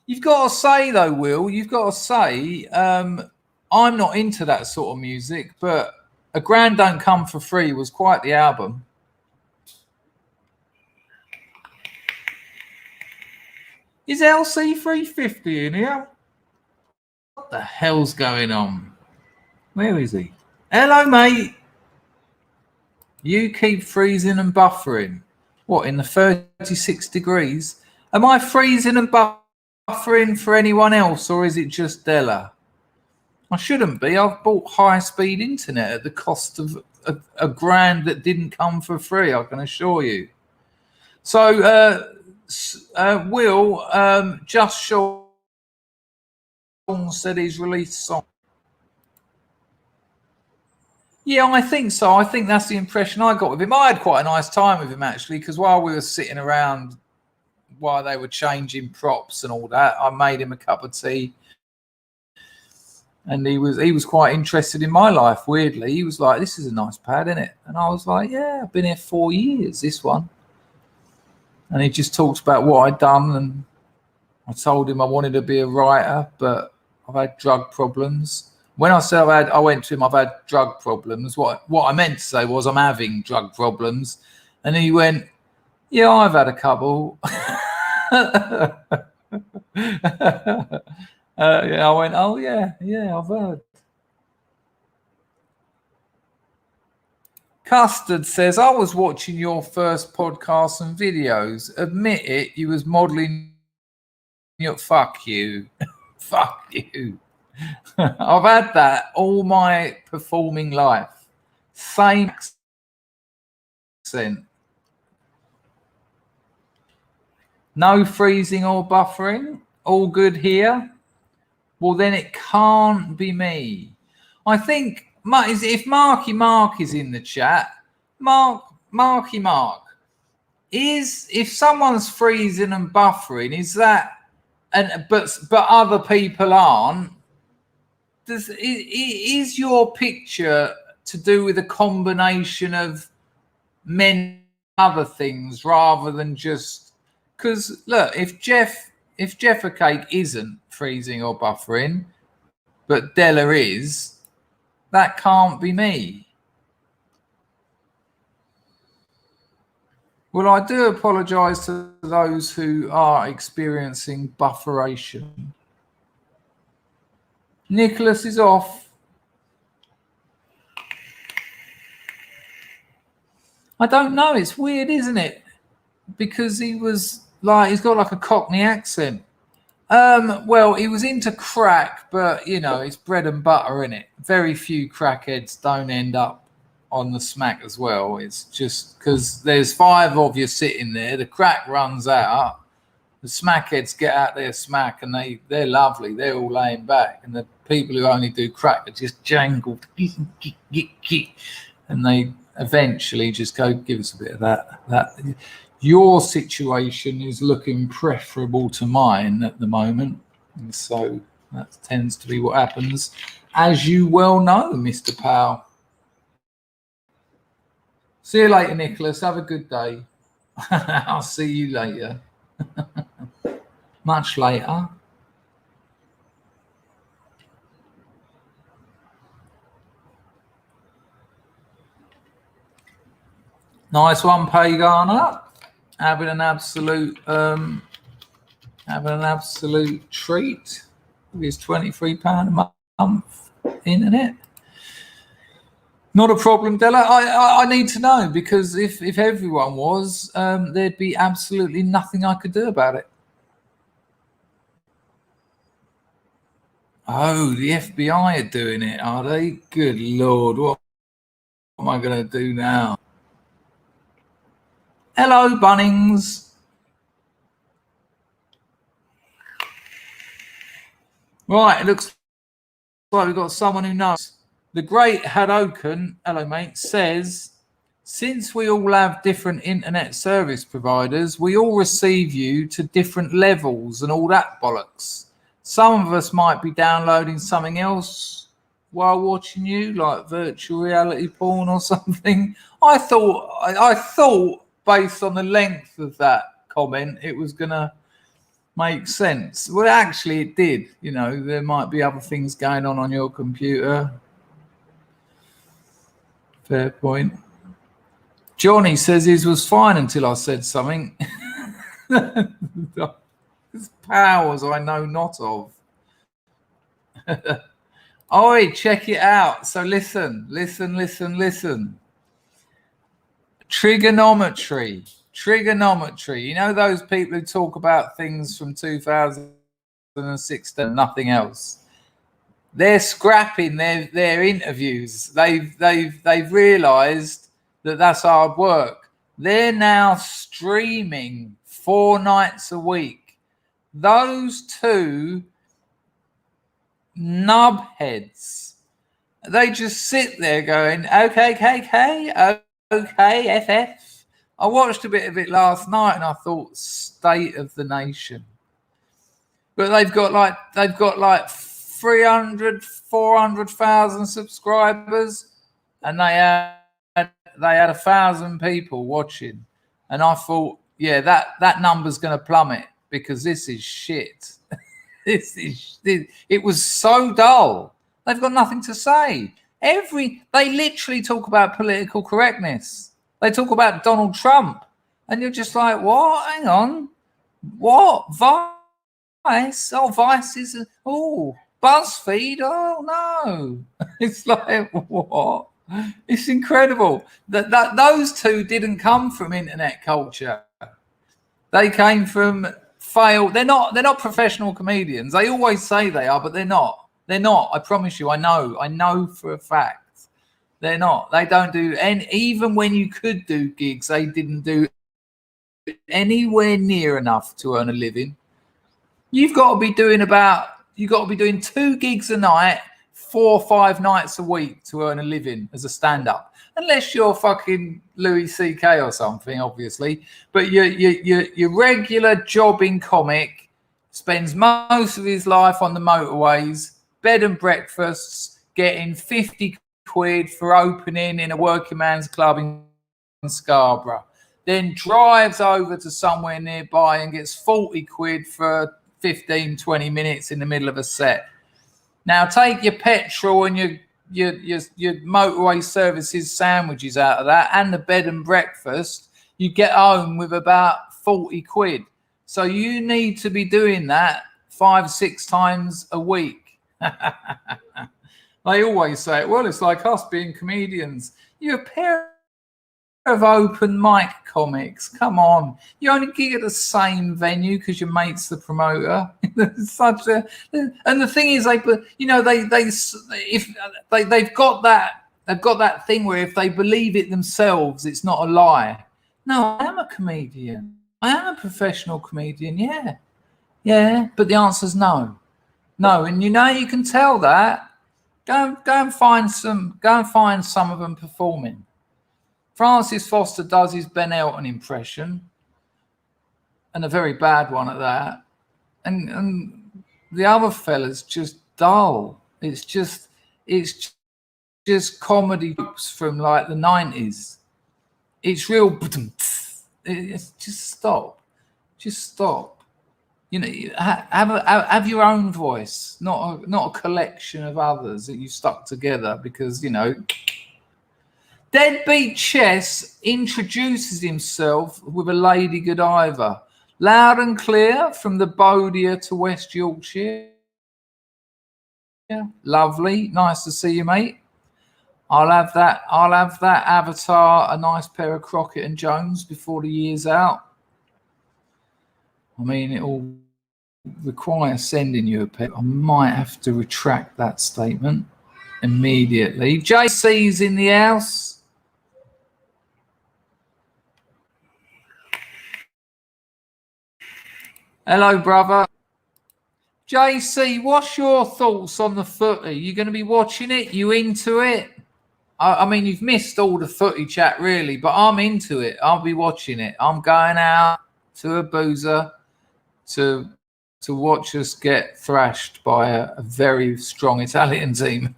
Speaker 1: You've got to say, though, Will, I'm not into that sort of music, but A Grand Don't Come for Free was quite the album. Is LC350 in here? What the hell's going on? Where is he? Hello, mate. You keep freezing and buffering. What, in the 36 degrees? Am I freezing and buffering for anyone else, or is it just Della? I shouldn't be. I've bought high-speed internet at the cost of a grand that didn't come for free, I can assure you. So, Will, Just Sean said he's released a song. Yeah, I think so. I think that's the impression I got with him. I had quite a nice time with him, actually, because while we were sitting around, while they were changing props and all that, I made him a cup of tea. And he was quite interested in my life, weirdly. He was like, this is a nice pad, isn't it? And I was like, yeah, I've been here 4 years, this one. And he just talked about what I'd done. And I told him I wanted to be a writer, but I've had drug problems. When I said I went to him, I've had drug problems. What I meant to say was I'm having drug problems. And he went, yeah, I've had a couple. I went, oh, yeah, I've heard. Custard says, I was watching your first podcasts and videos. Admit it, you was modelling your fuck you. Fuck you. I've had that all my performing life. Same accent. No freezing or buffering. All good here. Well, then it can't be me. I think if Marky Mark is in the chat, Marky Mark, if someone's freezing and buffering, is that, but other people aren't? Is your picture to do with a combination of many other things rather than just? Because look, if Jeffa Cake isn't freezing or buffering, but Della is, that can't be me. Well, I do apologise to those who are experiencing bufferation. Nicholas is off. I don't know. It's weird, isn't it? Because he was like, he's got like a Cockney accent. Well, he was into crack, but you know, it's bread and butter, in it. Very few crackheads don't end up on the smack as well. It's just because there's 5 of you sitting there, the crack runs out, the smackheads get out their smack, and they're lovely, they're all laying back, and the people who only do crack are just jangled, and they eventually just go, give us a bit of that. Your situation is looking preferable to mine at the moment, and so that tends to be what happens, as you well know, Mr. Powell. See you later, Nicholas. Have a good day. I'll see you later. Much later. Nice one, Pagana. Having an absolute treat with his £23 a month internet. Not a problem, Della. I need to know, because if everyone was, there'd be absolutely nothing I could do about it. Oh, the FBI are doing it, are they? Good Lord, what am I going to do now? Hello, Bunnings. Right, it looks like we've got someone who knows. The great Hadoken, hello mate, says, since we all have different internet service providers, we all receive you to different levels and all that bollocks. Some of us might be downloading something else while watching you, like virtual reality porn or something. I thought based on the length of that comment, it was going to make sense. Well, actually it did. You know, there might be other things going on your computer. Fair point. Johnny says his was fine until I said something. There's powers I know not of. Oi, check it out. So listen. Trigonometry. You know those people who talk about things from 2006 and nothing else? They're scrapping their interviews. They've realised that that's hard work. They're now streaming 4 nights a week. Those two nubheads, they just sit there going, okay, KK, okay, FF. I watched a bit of it last night and I thought, state of the nation. But they've got like 300, 400,000 subscribers, and they had 1,000 people watching, and I thought, yeah, that number's going to plummet because this is shit. It was so dull. They've got nothing to say. They literally talk about political correctness. They talk about Donald Trump, and you're just like, what? Hang on, what? Vice? Oh, Vice is BuzzFeed? Oh no! It's like, what? It's incredible that those two didn't come from internet culture. They came from failed. They're not professional comedians. They always say they are, but they're not. They're not. I promise you. I know for a fact. They're not. They don't do any. Even when you could do gigs, they didn't do anywhere near enough to earn a living. You've got to be doing 2 gigs a night, 4 or 5 nights a week to earn a living as a stand-up, unless you're fucking Louis C.K. or something, obviously. But your regular jobbing comic spends most of his life on the motorways, bed and breakfasts, getting 50 quid for opening in a working man's club in Scarborough, then drives over to somewhere nearby and gets 40 quid for 15, 20 minutes in the middle of a set. Now take your petrol and your motorway services sandwiches out of that and the bed and breakfast, you get home with about 40 quid. So you need to be doing that 5-6 times a week. They always say, well, it's like us being comedians. You're a pair of open mic comics. Come on. You only gig at the same venue because your mate's the promoter. Such a, and the thing is, they've got that thing where if they believe it themselves, it's not a lie. No, I am a comedian. I am a professional comedian. Yeah. But the answer's no. And you can tell that. Go and find some of them performing. Francis Foster does his Ben Elton impression, and a very bad one at that. And the other fella's just dull. It's just comedy from like the 90s. It's real. It's just stop. Have your own voice, not a collection of others that you stuck together because Deadbeat Chess introduces himself with a Lady Godiva, loud and clear from the Bodia to West Yorkshire. Yeah, lovely, nice to see you, mate. I'll have that avatar, a nice pair of Crockett and Jones before the year's out. I mean, it all requires sending you a pic. I might have to retract that statement immediately. JC's in the house. Hello, brother. JC, what's your thoughts on the footy? You going to be watching it? You into it? I mean, you've missed all the footy chat, really, but I'm into it. I'll be watching it. I'm going out to a boozer to watch us get thrashed by a very strong Italian team.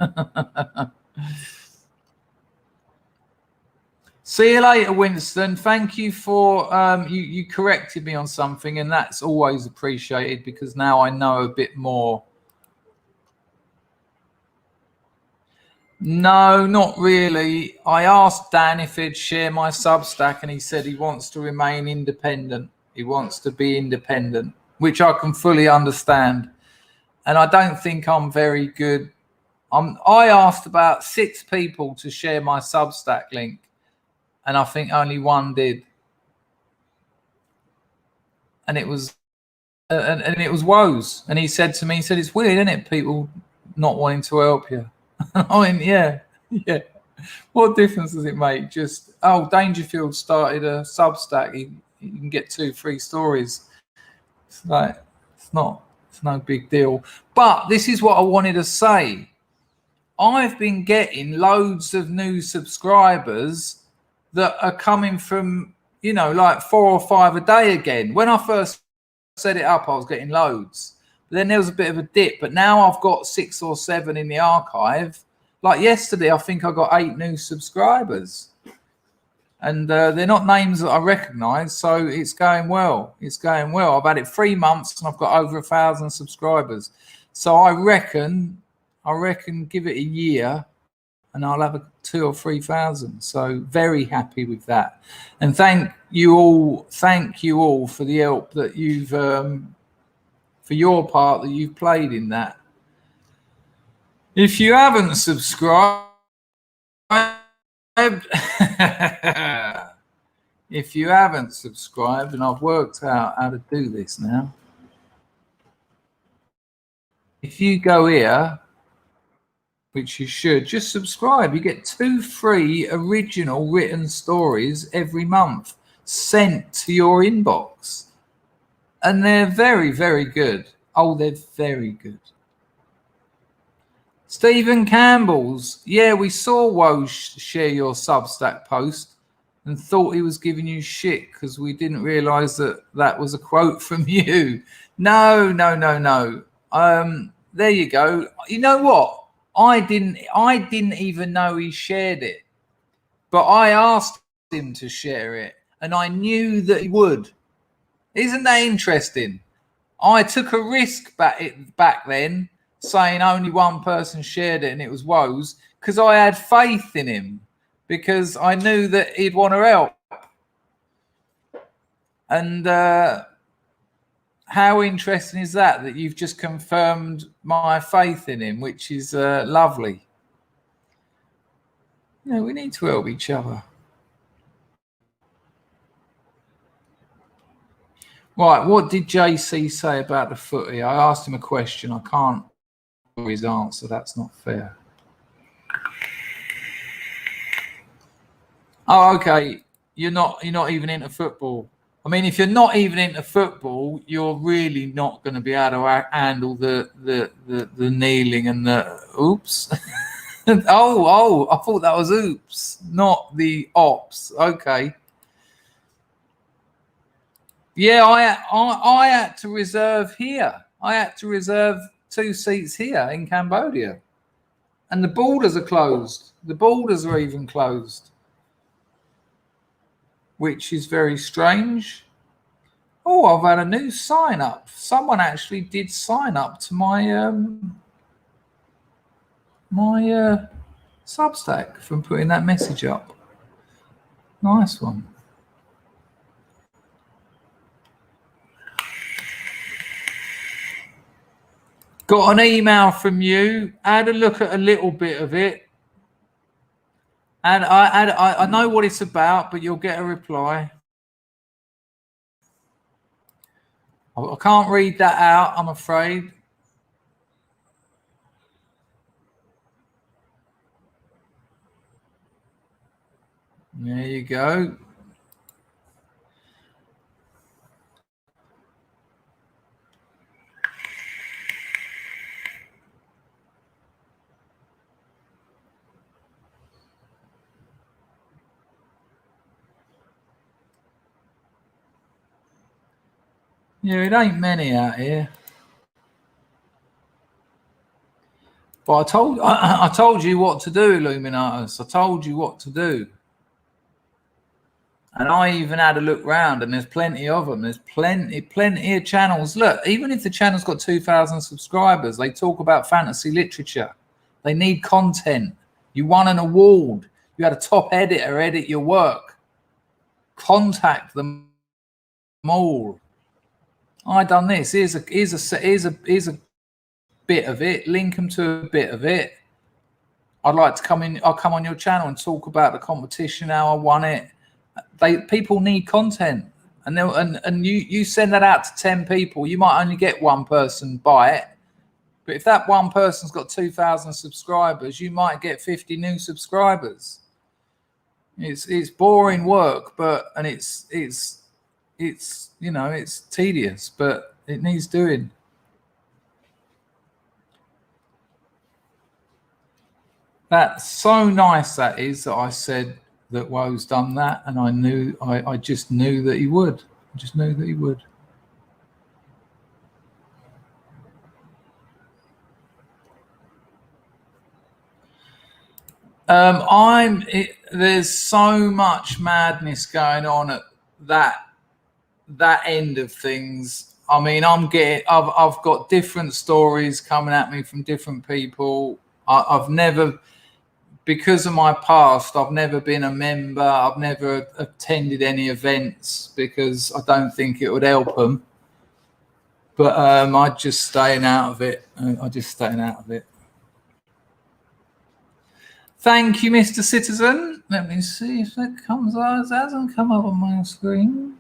Speaker 1: See you later, Winston. Thank you for you corrected me on something, and that's always appreciated because now I know a bit more. No, not really. I asked Dan if he'd share my Substack, and he said he wants to remain independent. He wants to be independent, which I can fully understand. And I don't think I'm very good. I asked about 6 people to share my Substack link, and I think only one did. And it was and it was Woes. And he said to me, it's weird, isn't it? People not wanting to help you. I mean, yeah. What difference does it make? Just, Dangerfield started a Substack. You can get 2-3 stories. It's like, it's no big deal. But this is what I wanted to say. I've been getting loads of new subscribers that are coming from, like 4 or 5 a day again. When I first set it up, I was getting loads. But then there was a bit of a dip. But now I've got 6 or 7 in the archive. Like yesterday, I think I got 8 new subscribers. And they're not names that I recognise, so it's going well. I've had it 3 months and I've got over 1,000 subscribers. So I reckon give it a year and I'll have 2,000 or 3,000. So very happy with that. And thank you all for the help that you've for your part that you've played in that. If you haven't subscribed, and I've worked out how to do this now. If you go here, which you should, just subscribe. You get 2 free original written stories every month sent to your inbox. And they're very, very good. Oh, they're very good. Stephen Campbell's. Yeah, we saw Woj share your Substack post and thought he was giving you shit because we didn't realise that that was a quote from you. No. There you go. You know what? I didn't even know he shared it, but I asked him to share it, and I knew that he would. Isn't that interesting? I took a risk back then, saying only one person shared it, and it was Woes, because I had faith in him, because I knew that he'd want to help. And how interesting is that you've just confirmed my faith in him, which is lovely. You know, we need to help each other. Right, what did JC say about the footy? I asked him a question. I can't remember his answer. That's not fair. Oh, okay. You're not even into football. I mean, if you're not even into football, you're really not going to be able to handle the kneeling and the oops. oh, I thought that was oops, not the ops. Okay. Yeah, I had to reserve here. I had to reserve 2 seats here in Cambodia. And the borders are closed. The borders are even closed, which is very strange. Oh, I've had a new sign up. Someone actually did sign up to my Substack from putting that message up. Nice one. Got an email from you. I had a look at a little bit of it. And I know what it's about, but you'll get a reply. I can't read that out, I'm afraid. There you go. Yeah, it ain't many out here. But I told you what to do, Illuminatus. I told you what to do. And I even had a look round, and there's plenty of them. There's plenty of channels. Look, even if the channel's got 2,000 subscribers, they talk about fantasy literature. They need content. You won an award. You had a top editor edit your work. Contact them all. I done this. Here's a bit of it. Link them to a bit of it. I'd like to come in. I'll come on your channel and talk about the competition, how I won it. People need content, and you send that out to 10 people. You might only get one person buy it, but if that one person's got 2,000 subscribers, you might get 50 new subscribers. It's boring work, but it's you know, it's tedious, but it needs doing. That's so nice, that is, that I said that Woe's done that, and I just knew that he would. I just knew that he would. There's so much madness going on at that end of things. I mean, I've got different stories coming at me from different people. I've never, because of my past, I've never been a member. I've never attended any events because I don't think it would help them. But I'm just staying out of it. Thank you, Mr. Citizen. Let me see if that comes up. It hasn't come up on my screen.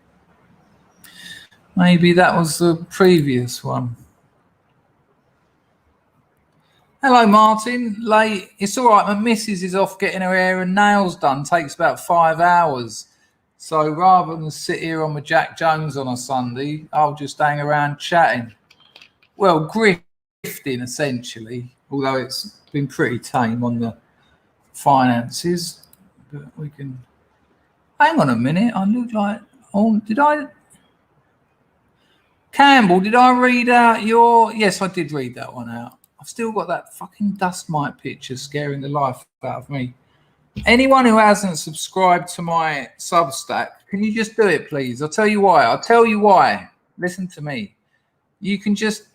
Speaker 1: Maybe that was the previous one. Hello, Martin. Late. It's all right. My missus is off getting her hair and nails done. Takes about 5 hours. So rather than sit here on with Jack Jones on a Sunday, I'll just hang around chatting. Well, grifting, essentially. although it's been pretty tame on the finances. But we can. Hang on a minute. I look like. Oh, did I? Campbell, did I read out your? Yes, I did read that one out. I've still got that fucking dust mite picture scaring the life out of me. Anyone who hasn't subscribed to my Substack, can you just do it, please? I'll tell you why. Listen to me. You can just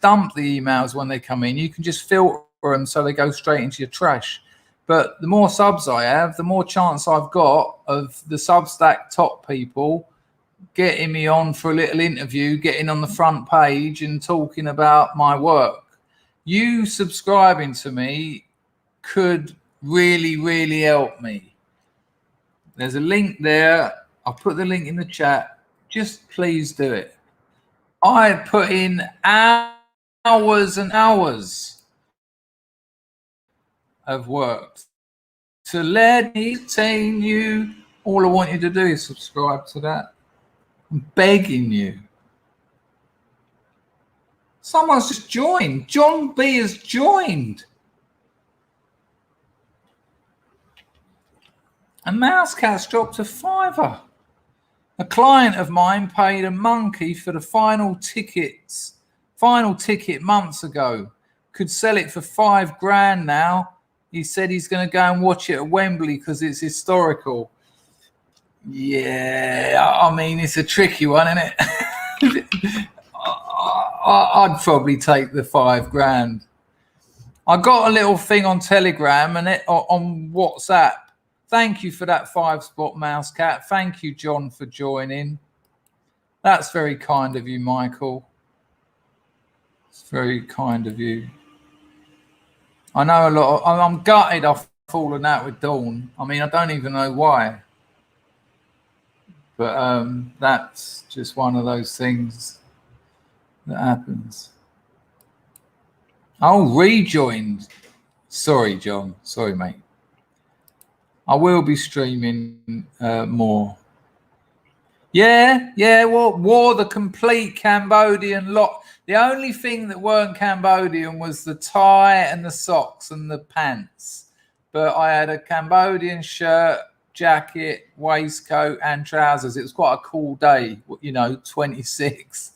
Speaker 1: dump the emails when they come in. You can just filter them so they go straight into your trash. But the more subs I have, the more chance I've got of the Substack top people getting me on for a little interview, getting on the front page and talking about my work. You subscribing to me could really, really help me. There's a link there. I'll put the link in the chat. Just please do it. I put in hours and hours of work to let me entertain you. All I want you to do is subscribe to that. I'm begging you. Someone's just joined. John B has joined. And Mousecat's dropped a £5. A client of mine paid a monkey for the final ticket months ago. Could sell it for £5,000 now. He said he's going to go and watch it at Wembley because it's historical. Yeah, I mean, it's a tricky one, isn't it? I'd probably take the £5,000. I got a little thing on Telegram and on WhatsApp. Thank you for that 5-spot Mousecat. Thank you, John, for joining. That's very kind of you, Michael. It's very kind of you. I know a lot. I'm gutted I've fallen out with Dawn. I mean, I don't even know why. But that's just one of those things that happens. Oh, rejoined. Sorry, John. Sorry, mate. I will be streaming more. Yeah. Well, wore the complete Cambodian lot. The only thing that weren't Cambodian was the tie and the socks and the pants. But I had a Cambodian shirt, jacket, waistcoat, and trousers. It was quite a cool day, 26.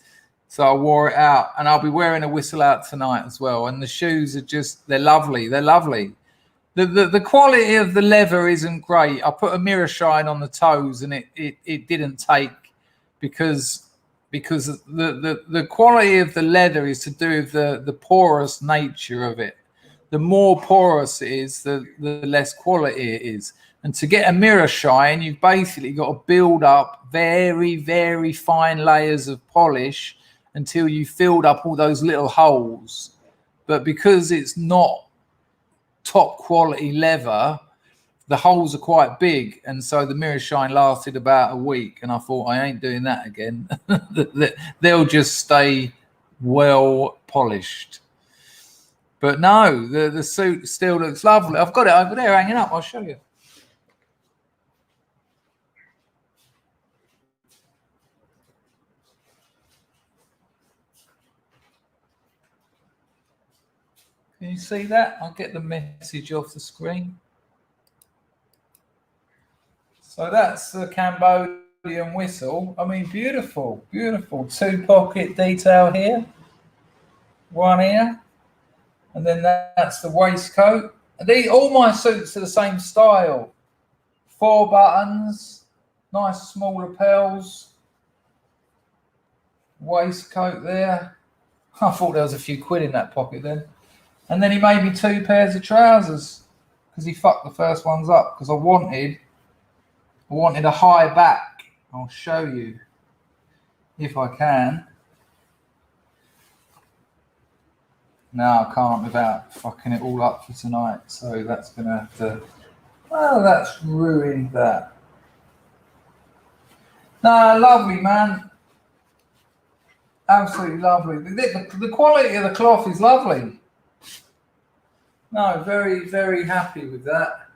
Speaker 1: So I wore it out, and I'll be wearing a whistle out tonight as well. And the shoes are they're lovely. They're lovely. The quality of the leather isn't great. I put a mirror shine on the toes and it didn't take because the quality of the leather is to do with the porous nature of it. The more porous it is, the less quality it is. And to get a mirror shine, you've basically got to build up very, very fine layers of polish until you filled up all those little holes. But because it's not top quality leather, the holes are quite big, and so the mirror shine lasted about a week, and I thought, I ain't doing that again. They'll just stay well polished. But no, the suit still looks lovely. I've got it over there hanging up. I'll show you. Can you see that? I'll get the message off the screen. So that's the Cambodian whistle. I mean, beautiful, beautiful. 2-pocket detail here. One here. And then that's the waistcoat. All my suits are the same style. 4 buttons, nice small lapels. Waistcoat there. I thought there was a few quid in that pocket then. And then he made me 2 pairs of trousers because he fucked the first ones up because I wanted a high back. I'll show you if I can. No, I can't without fucking it all up for tonight. So that's going to have to... Well, that's ruined that. No, lovely, man. Absolutely lovely. The quality of the cloth is lovely. No, very, very happy with that.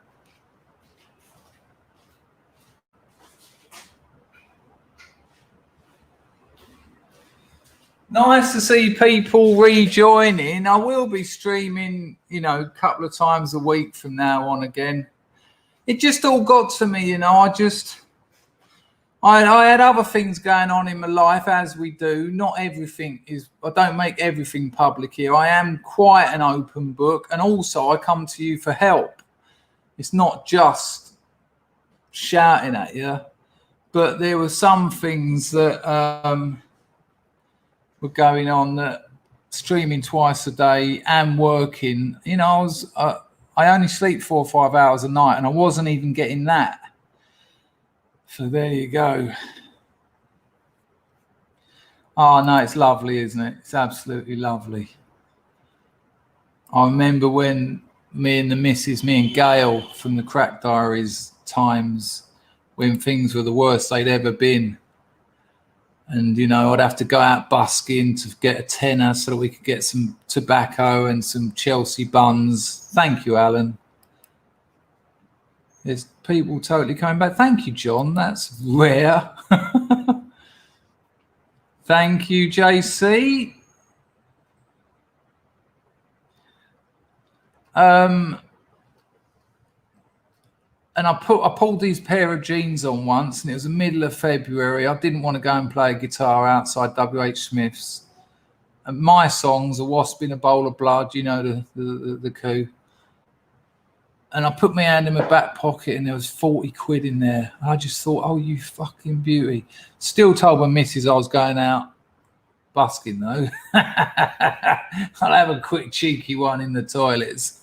Speaker 1: Nice to see people rejoining. I will be streaming, a couple of times a week from now on again. It just all got to me, I had other things going on in my life, as we do. Not everything is, I don't make everything public here. I am quite an open book. And also I come to you for help. It's not just shouting at you, but there were some things that were going on, that streaming twice a day and working, I only sleep 4 or 5 hours a night, and I wasn't even getting that. So there you go. Oh no, it's lovely, isn't it? It's absolutely lovely. I remember when me and Gail from the Crack Diaries times, when things were the worst they'd ever been. And, I'd have to go out busking to get a tenner so that we could get some tobacco and some Chelsea buns. Thank you, Alan. There's people totally coming back. Thank you, John. That's rare. Thank you, JC. And I pulled these pair of jeans on once, and it was the middle of February. I didn't want to go and play guitar outside W.H. Smith's. And my songs, A Wasp in a Bowl of Blood, the coup. And I put my hand in my back pocket, and there was 40 quid in there. And I just thought, oh, you fucking beauty. Still told my missus I was going out busking, though. I'll have a quick cheeky one in the toilets.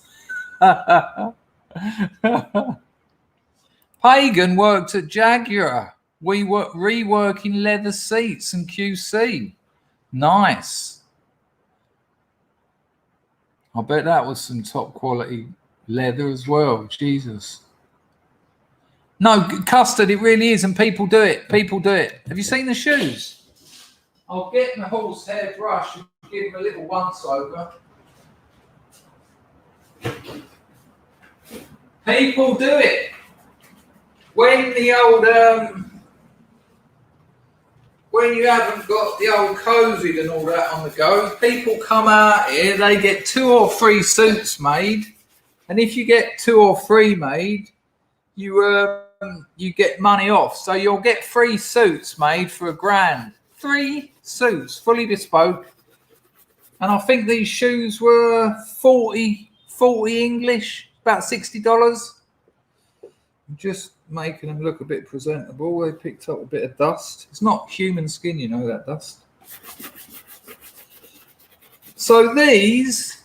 Speaker 1: Pagan worked at Jaguar. We were reworking leather seats and QC. Nice. I bet that was some top quality leather as well. Jesus. No, custard, it really is, and people do it. People do it. Have you seen the shoes? I'll get my horsehair brush and give them a little once over. People do it. When the old, when you haven't got the old COVID and all that on the go, people come out here, they get 2 or 3 suits made. And if you get 2 or 3 made, you get money off. So you'll get 3 suits made for £1,000. 3 suits, fully bespoke. And I think these shoes were 40 English, about $60. Just making them look a bit presentable. They picked up a bit of dust. It's not human skin, that dust. So these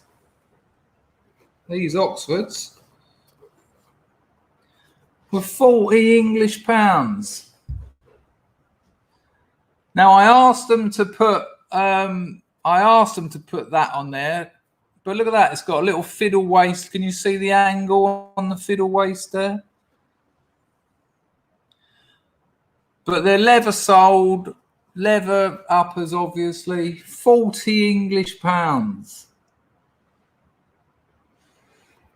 Speaker 1: Oxfords were 40 English pounds. Now I asked them to put that on there, but look at that, it's got a little fiddle waist. Can you see the angle on the fiddle waist there? But they're leather soled, leather uppers, obviously. 40 English pounds.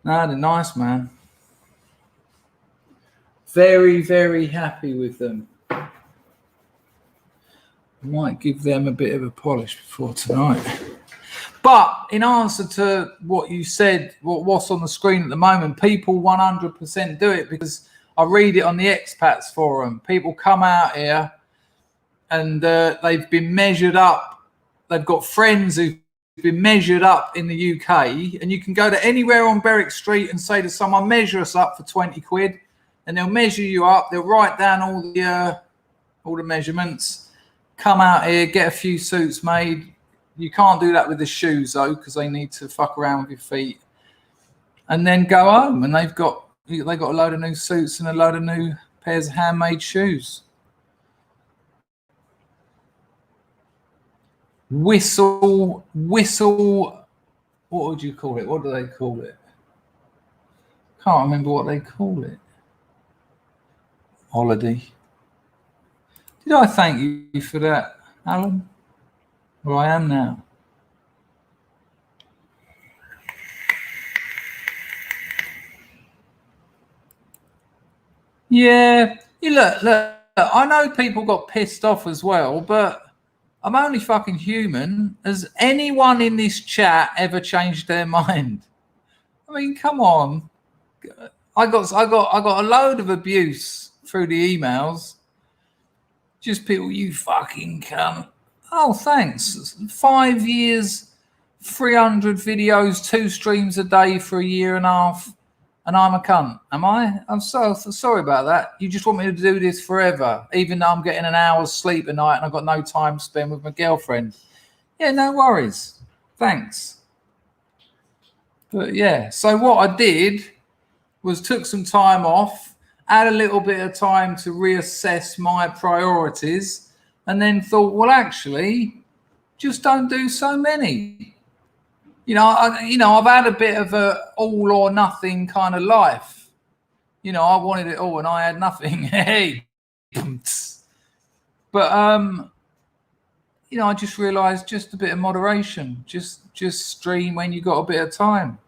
Speaker 1: No, they're nice, man. Very, very happy with them. I might give them a bit of a polish before tonight. But in answer to what you said, what's on the screen at the moment, people 100% do it, because I read it on the expats forum. People come out here and they've been measured up. They've got friends who've been measured up in the UK, and you can go to anywhere on Berwick Street and say to someone, measure us up for 20 quid, and they'll measure you up. They'll write down all the measurements, come out here, get a few suits made. You can't do that with the shoes though, because they need to fuck around with your feet, and then go home, and they got a load of new suits and a load of new pairs of handmade shoes. Whistle, what would you call it? What do they call it? Can't remember what they call it. Holiday. Did I thank you for that, Alan? Well, I am now. Yeah, look, I know people got pissed off as well, but I'm only fucking human. Has anyone in this chat ever changed their mind? I mean, come on. I got a load of abuse through the emails. Just people, you fucking cunt. Oh, thanks. 5 years, 300 videos, 2 streams a day for a year and a half, and I'm a cunt. Am I? I'm so sorry about that. You just want me to do this forever, even though I'm getting an hour's sleep a night and I've got no time to spend with my girlfriend. Yeah, no worries. Thanks. But yeah, so what I did was took some time off, had a little bit of time to reassess my priorities, and then thought, well, actually, just don't do so many. I've had a bit of a all or nothing kind of life. I wanted it all and I had nothing. Hey, but I just realised just a bit of moderation. Just stream when you got a bit of time.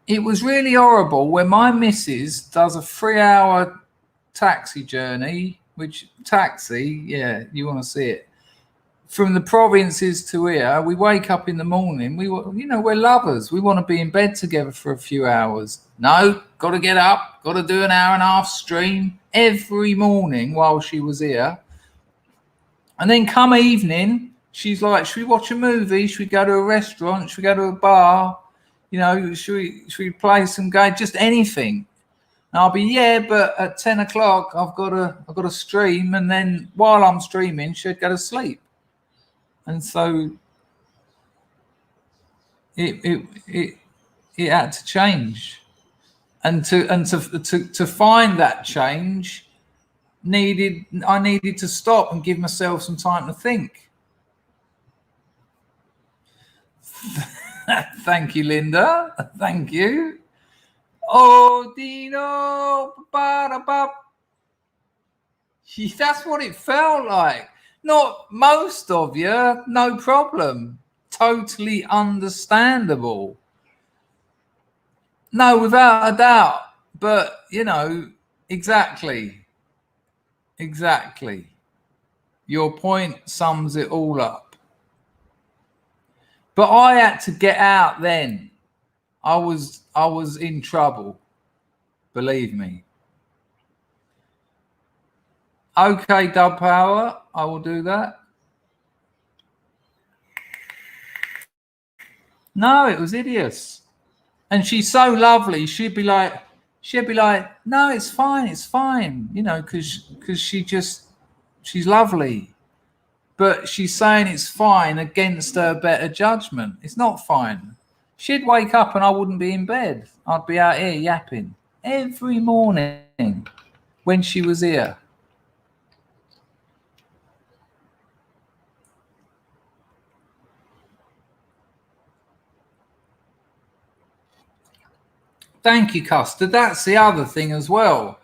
Speaker 1: It was really horrible when my missus does a 3-hour taxi journey, yeah, you want to see it. From the provinces to here, we wake up in the morning. We're lovers. We want to be in bed together for a few hours. No, got to get up, got to do an hour and a half stream every morning while she was here. And then come evening, she's like, should we watch a movie? Should we go to a restaurant? Should we go to a bar? Should we play some game? Just anything. And I'll be, yeah, but at 10 o'clock I've got to stream, and then while I'm streaming, she'd go to sleep. And so it had to change. And to find that change I needed to stop and give myself some time to think. Thank you, Linda. Thank you. Oh, Dino. That's what it felt like. Not most of you, no problem. Totally understandable. No, without a doubt. But, exactly. Your point sums it all up. But I had to get out then. I was in trouble. Believe me. Okay, Dub Power, I will do that. No, it was hideous. And she's so lovely. She'd be like, no, it's fine, because she's lovely. But she's saying it's fine against her better judgment. It's not fine. She'd wake up and I wouldn't be in bed. I'd be out here yapping every morning when she was here. Thank you, Custard. That's the other thing as well.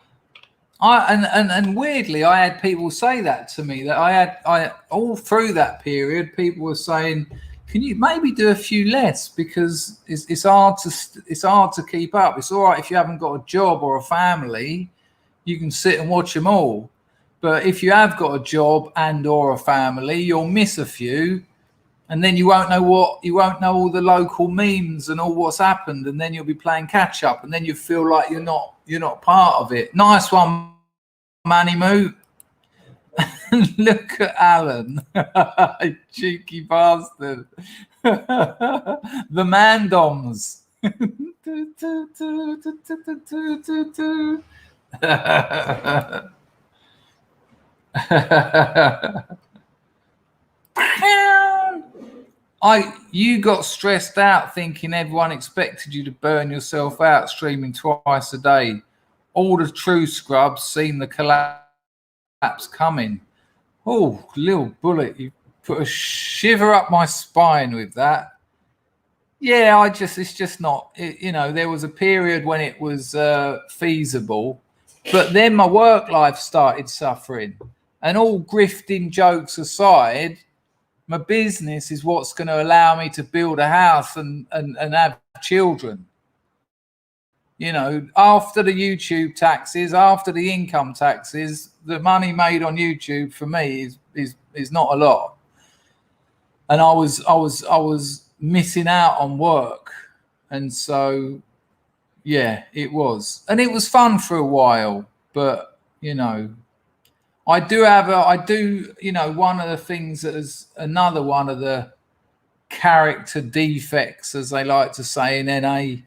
Speaker 1: And weirdly, I had people say that to me, that I all through that period, people were saying, can you maybe do a few less, because it's hard to keep up. It's all right if you haven't got a job or a family, you can sit and watch them all. But if you have got a job and or a family, you'll miss a few, and then you won't know all the local memes and all what's happened, and then you'll be playing catch up, and then you feel like you're not part of it. Nice one, Manny Moo. Look at Alan. Cheeky bastard. The Mandoms. You got stressed out thinking everyone expected you to burn yourself out streaming twice a day. All the true scrubs seen the collapse coming. Oh, little bullet, you put a shiver up my spine with that. Yeah, it's just not, there was a period when it was feasible, but then my work life started suffering. And all grifting jokes aside, my business is what's going to allow me to build a house and have children. After the YouTube taxes, after the income taxes, the money made on YouTube for me is not a lot. and I was missing out on work, and so yeah, it was, and it was fun for a while, but I do, one of the things that is another one of the character defects, as they like to say in NA,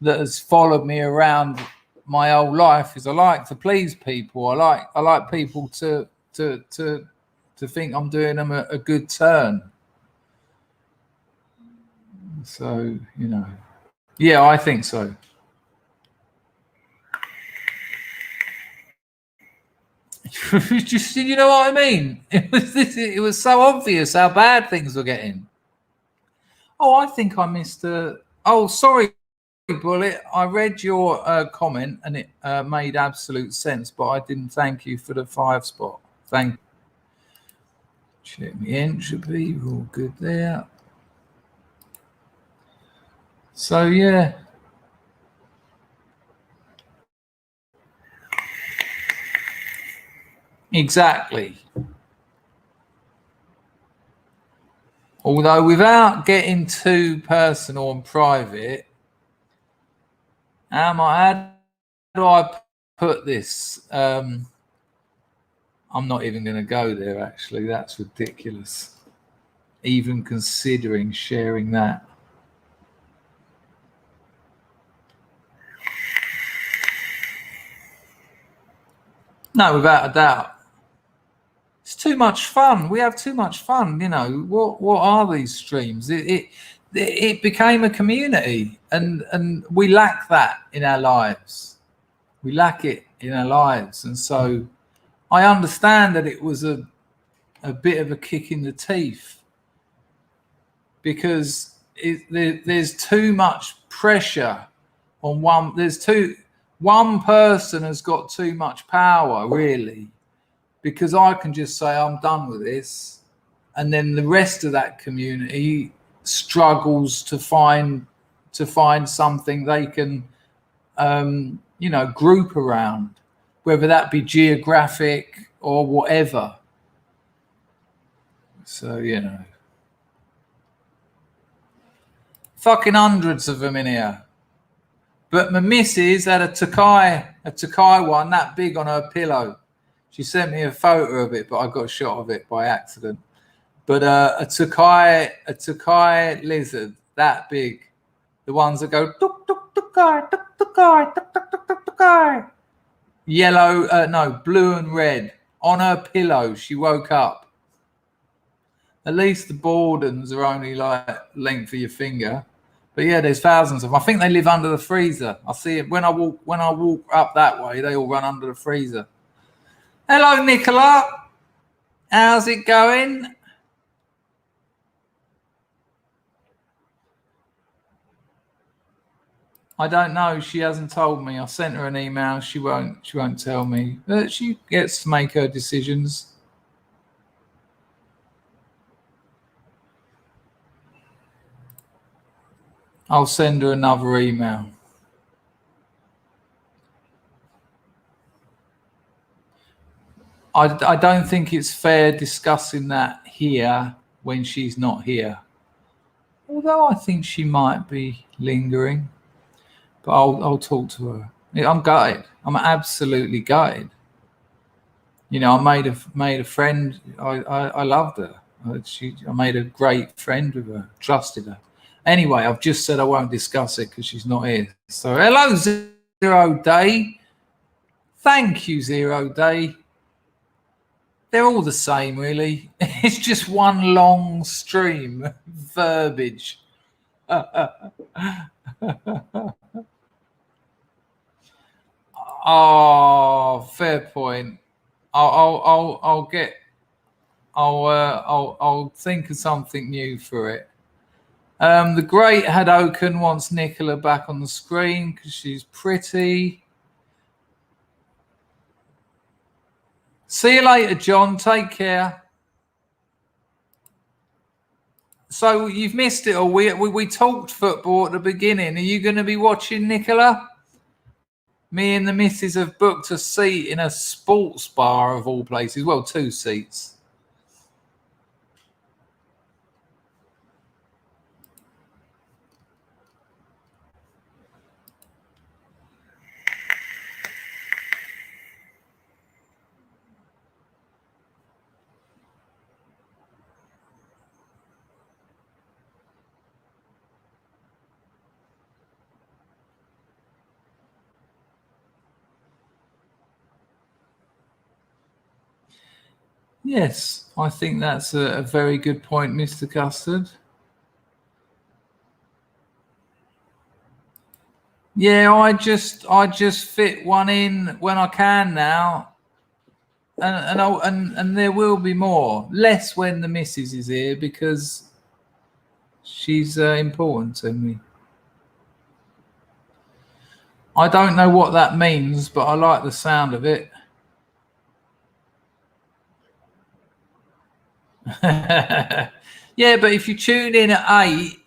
Speaker 1: that has followed me around my whole life is I like to please people. I like people to think I'm doing them a good turn. So, yeah, I think so. Just, you know what I mean? It was so obvious how bad things were getting. Oh, I think I missed a. Oh, sorry, Bullet. I read your comment and it made absolute sense, but I didn't thank you for the 5 spot. Thank you. Check me entropy. We're all good there. So, yeah. Exactly. Although without getting too personal and private, how do I put this? I'm not even going to go there, actually. That's ridiculous. Even considering sharing that. No, without a doubt. It's too much fun. We have too much fun. What are these streams? It became a community, and we lack that in our lives. We lack it in our lives, and so I understand that it was a bit of a kick in the teeth because there's too much pressure on one. One person has got too much power, really. Because I can just say I'm done with this, and then the rest of that community struggles to find something they can, group around, whether that be geographic or whatever. So fucking hundreds of them in here. But my missus had a Takai one that big on her pillow. She sent me a photo of it, but I got a shot of it by accident. But a Takai lizard that big, the ones that go tuk tuk tukai tuk tukai tuk tuk tuk tuk tukai. Yellow, blue and red on her pillow. She woke up. At least the Bordens are only like length of your finger. But yeah, there's thousands of them. I think they live under the freezer. I see it when I walk up that way. They all run under the freezer. Hello, Nicola. How's it going? I don't know. She hasn't told me. I sent her an email. She won't tell me. But she gets to make her decisions. I'll send her another email. I don't think it's fair discussing that here when she's not here. Although I think she might be lingering. But I'll talk to her. I'm gutted. I'm absolutely gutted. I made a friend. I loved her. I made a great friend with her. Trusted her. Anyway, I've just said I won't discuss it because she's not here. So hello, 0 Day. Thank you, 0 Day. They're all the same, really. It's just one long stream of verbiage. Oh, fair point. I'll think of something new for it. The great Hadoken wants Nicola back on the screen because she's pretty. See you later, John. Take care. So you've missed it all. We talked football at the beginning. Are you going to be watching, Nicola? Me and the missus have booked a seat in a sports bar of all places. Well, 2 seats. Yes, I think that's a very good point, Mr. Custard. Yeah, I just fit one in when I can now, and there will be more. Less when the missus is here because she's important to me. I don't know what that means, but I like the sound of it. Yeah, but if you tune in at 8,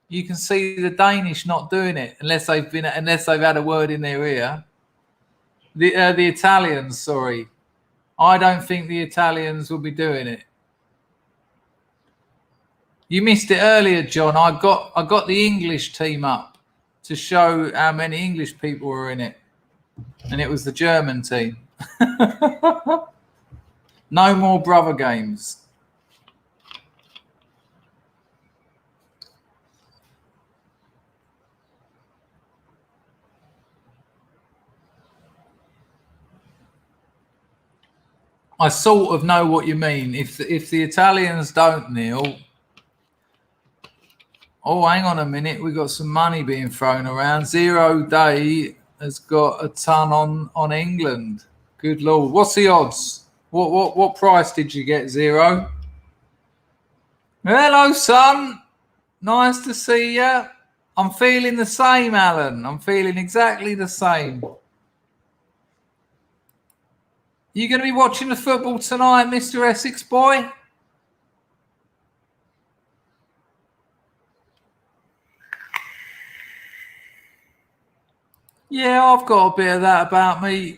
Speaker 1: you can see the Danish not doing it unless they've had a word in their ear. The Italians, sorry, I don't think the Italians will be doing it. You missed it earlier, John. I got the English team up to show how many English people were in it, and it was the German team. No more brother games. I sort of know what you mean. If the Italians don't kneel, oh, hang on a minute, we got some money being thrown around. 0 Day has got a ton on England. Good lord, what's the odds? What price did you get, 0? Hello, son. Nice to see you. I'm feeling the same, Alan. I'm feeling exactly the same. You going to be watching the football tonight, Mr. Essex boy? Yeah, I've got a bit of that about me.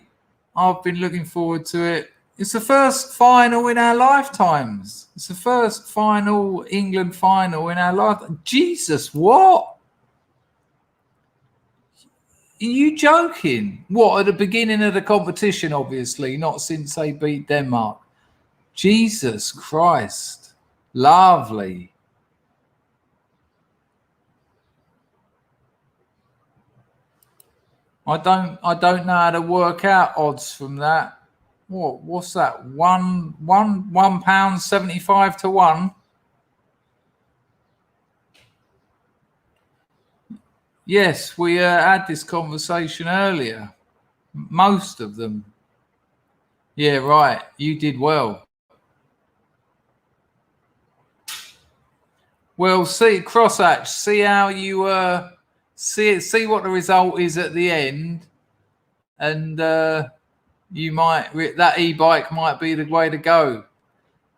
Speaker 1: I've been looking forward to it. It's the first final in our lifetimes. It's the first final, England final in our life. Jesus, what? Are you joking? What, at the beginning of the competition, obviously, not since they beat Denmark. Jesus Christ. Lovely. I don't know how to work out odds from that. What's that? £1 75 to 1. Yes, we had this conversation earlier. Most of them. Yeah, right. You did well. Well, see, Crosshatch, see how you see what the result is at the end, and you might that e-bike might be the way to go.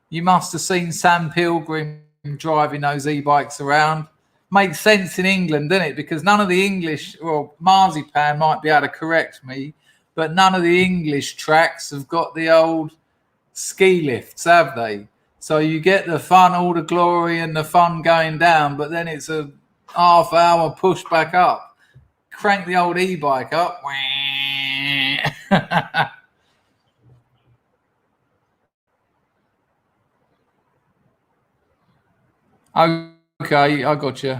Speaker 1: You must have seen Sam Pilgrim driving those e-bikes around. Makes sense in England, doesn't it? Because none of the English, well, Marzipan might be able to correct me, but none of the English tracks have got the old ski lifts, have they? So you get the fun, all the glory and the fun going down, but then it's a half-hour push back up. Crank the old e-bike up. Okay, I got you.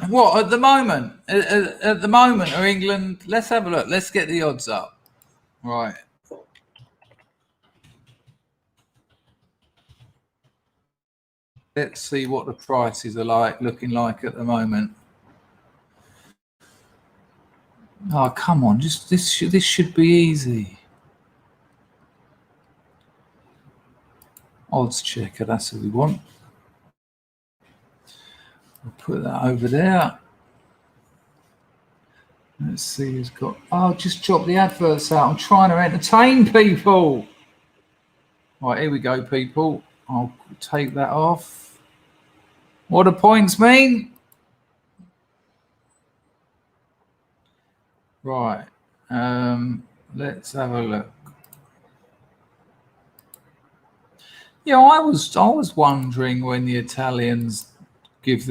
Speaker 1: What at the moment? At the moment, are England? Let's have a look. Let's get the odds up. Right. Let's see what the prices are looking like at the moment. Oh, come on! Just this should be easy. Odds checker. That's what we want. I'll put that over there. Let's see who's got. Oh, just drop the adverts out. I'm trying to entertain people. Right, here we go, people. I'll take that off. What do points mean? Right. Let's have a look. Yeah, I was wondering when the Italians give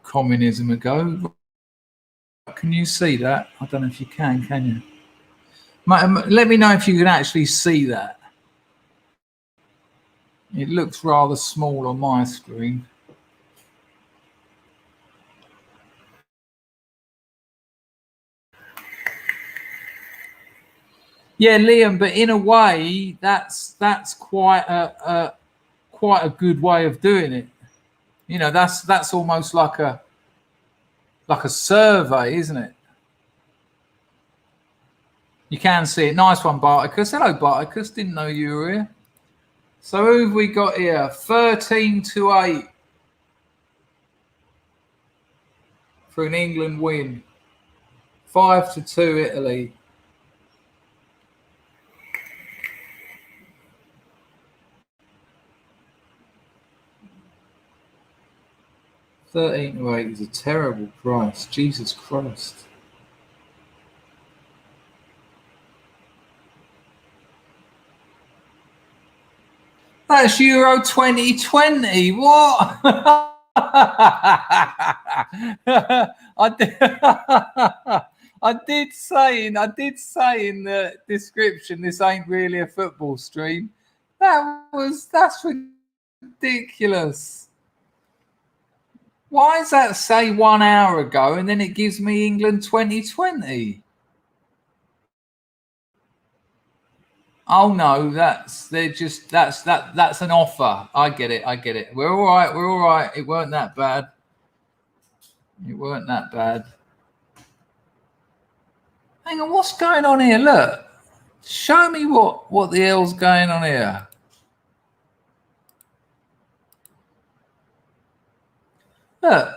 Speaker 1: communism a go. Can you see that? I don't know if you can you? Let me know if you can actually see that. It looks rather small on my screen. Yeah, Liam, but in a way, that's quite a good way of doing it. You know, that's almost like a survey, isn't it? You can see it. Nice one, Barticus. Hello, Barticus. Didn't know you were here. So who have we got here? 13-8 for an England win. 5-2 Italy. $13-8 is a terrible price. Jesus Christ. That's Euro 2020. What? I did say in the description this ain't really a football stream. That's ridiculous. Why does that say 1 hour ago and then it gives me England 2020? Oh no, that's an offer. I get it. We're all right. It weren't that bad. Hang on, what's going on here? Look. Show me what the hell's going on here. Look.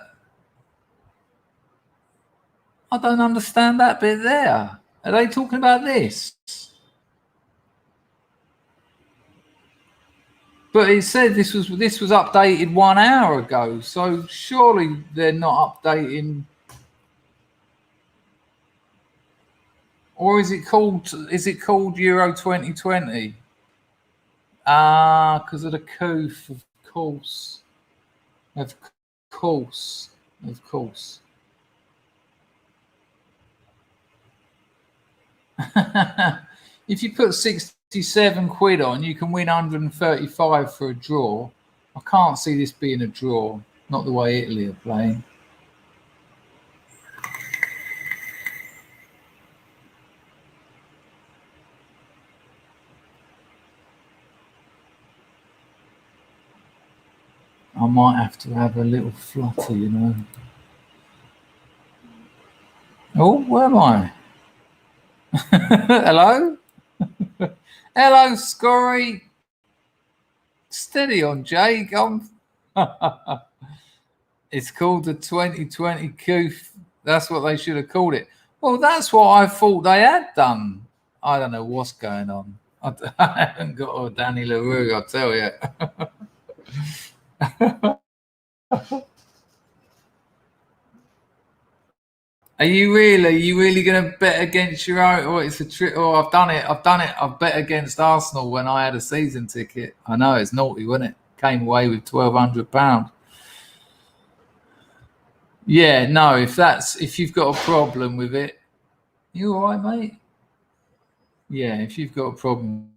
Speaker 1: I don't understand that bit there. Are they talking about this? But it said this was updated 1 hour ago, so surely they're not updating. Or is it called Euro 2020? Because of the coof, of course. If you put 67 quid on, you can win 135 for a draw. I can't see this being a draw. Not the way Italy are playing. I might have to have a little flutter, you know. Oh, where am I? Hello? Hello, Scorry. Steady on, Jay. It's called the 2020 Coof. That's what they should have called it. Well, that's what I thought they had done. I don't know what's going on. I haven't got a Danny LaRue, I'll tell you. Are you really going to bet against your own? Or it's a trick? Oh, I've done it. I've bet against Arsenal when I had a season ticket. I know it's naughty, wasn't it? Came away with £1,200. Yeah, no. If you've got a problem with it, you all right, mate? Yeah, if you've got a problem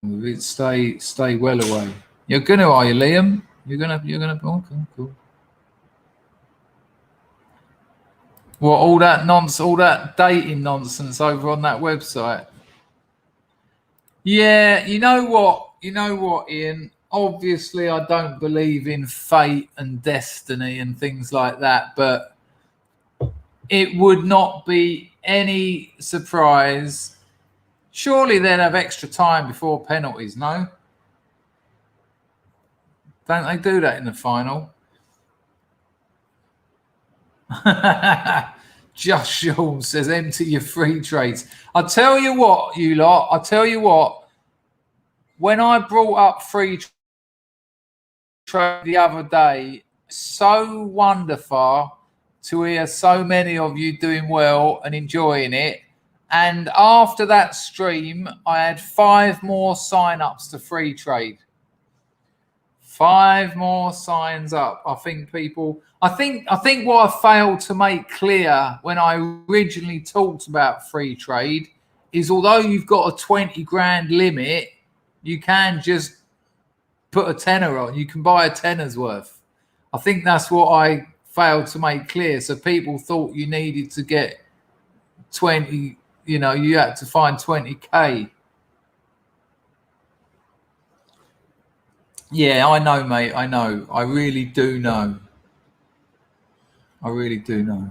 Speaker 1: with it, stay well away. You're gonna, are you, Liam? You're gonna. Okay, cool. What, all that nonsense, all that dating nonsense over on that website? Yeah, you know what, Ian? Obviously, I don't believe in fate and destiny and things like that, but it would not be any surprise. Surely they'd have extra time before penalties, no? Don't they do that in the final? Just Sean says, empty your free trades. I tell you what, you lot. When I brought up free trade the other day, so wonderful to hear so many of you doing well and enjoying it. And after that stream, I had 5 more sign-ups to free trade. 5 more signs up. I think what I failed to make clear when I originally talked about free trade is, although you've got a 20 grand limit, you can just put a tenner on. You can buy a tenner's worth. I think that's what I failed to make clear. So people thought you needed to get 20 you know, you had to find 20k. Yeah, I know, mate. I know. I really do know. I really do know.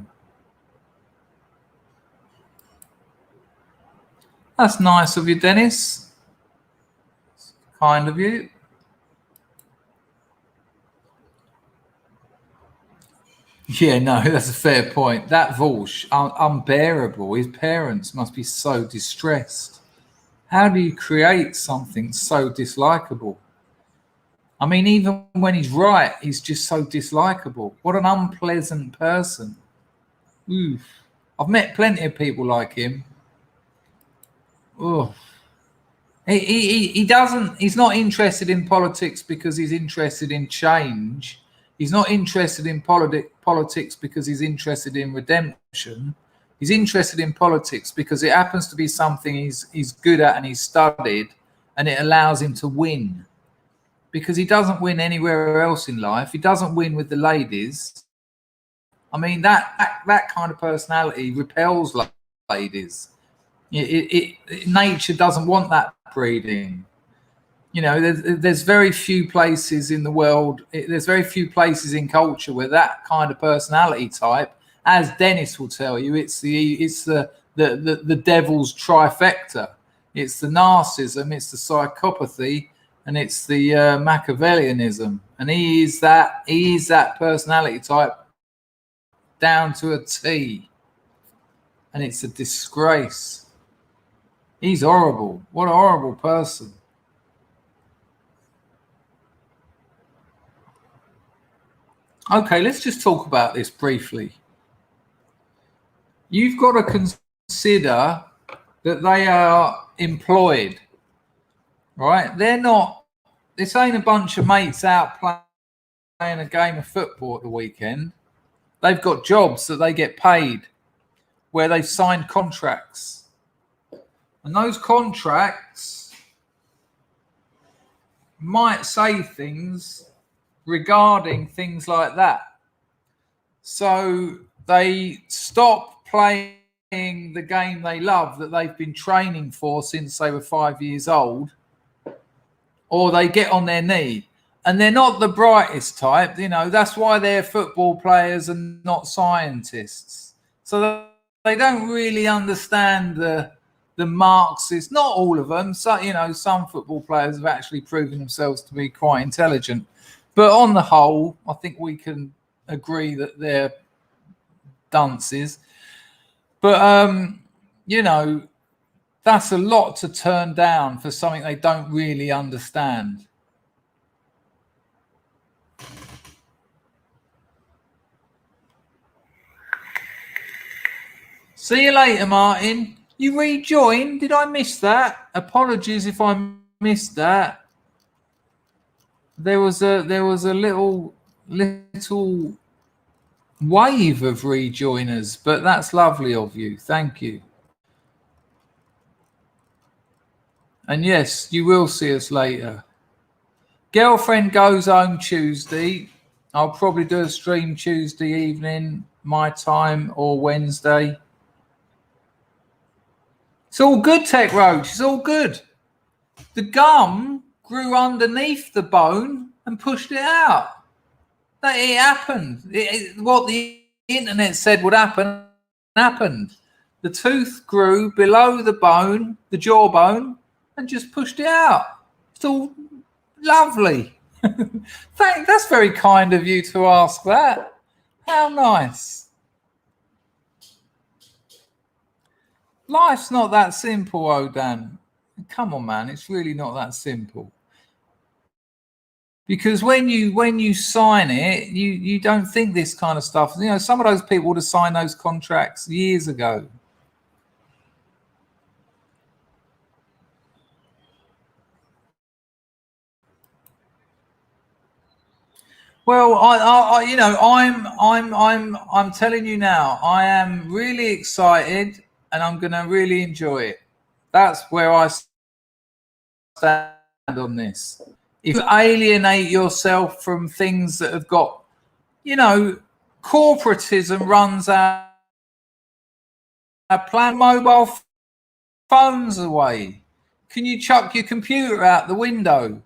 Speaker 1: That's nice of you, Dennis. Kind of you. Yeah, no, that's a fair point. That Volsh, unbearable. His parents must be so distressed. How do you create something so dislikable? I mean, even when he's right, he's just so dislikable. What an unpleasant person. Oof. I've met plenty of people like him. Oh, he doesn't. He's not interested in politics because he's interested in change. He's not interested in politics because he's interested in redemption. He's interested in politics because it happens to be something he's good at and he's studied, and it allows him to win. Because he doesn't win anywhere else in life. He doesn't win with the ladies. I mean, that kind of personality repels ladies. Nature doesn't want that breeding. You know, there's very few places in the world, there's very few places in culture where that kind of personality type, as Dennis will tell you, it's the devil's trifecta. It's the narcissism, it's the psychopathy, and it's the Machiavellianism. And he is that personality type down to a T. And it's a disgrace. He's horrible. What a horrible person. Okay, let's just talk about this briefly. You've got to consider that they are employed, right? They're not, this ain't a bunch of mates out playing a game of football at the weekend. They've got jobs that they get paid, where they've signed contracts. And those contracts might say things regarding things like that. So they stop playing the game they love that they've been training for since they were 5 years old, or they get on their knee. And they're not the brightest type, you know, that's why they're football players and not scientists. So they don't really understand the Marxist, not all of them. So, you know, some football players have actually proven themselves to be quite intelligent. But on the whole, I think we can agree that they're dunces. But, you know, that's a lot to turn down for something they don't really understand. See you later, Martin. You rejoined? Did I miss that? Apologies if I missed that. There was a little wave of rejoiners, but that's lovely of you. Thank you. And yes, you will see us later. Girlfriend goes home Tuesday. I'll probably do a stream Tuesday evening, my time, or Wednesday. It's all good, Tech Roach. It's all good. The gum grew underneath the bone and pushed it out. It happened. What the internet said would happen, happened. The tooth grew below the bone, the jawbone, and just pushed it out. It's all lovely. That's very kind of you to ask that. How nice. Life's not that simple, Odan. Come on, man. It's really not that simple. Because when you sign it, you don't think this kind of stuff. You know, some of those people would have signed those contracts years ago. Well, I'm telling you now, I am really excited and I'm going to really enjoy it. That's where I stand on this. If you alienate yourself from things that have got, you know, corporatism runs our plan mobile phones away? Can you chuck your computer out the window?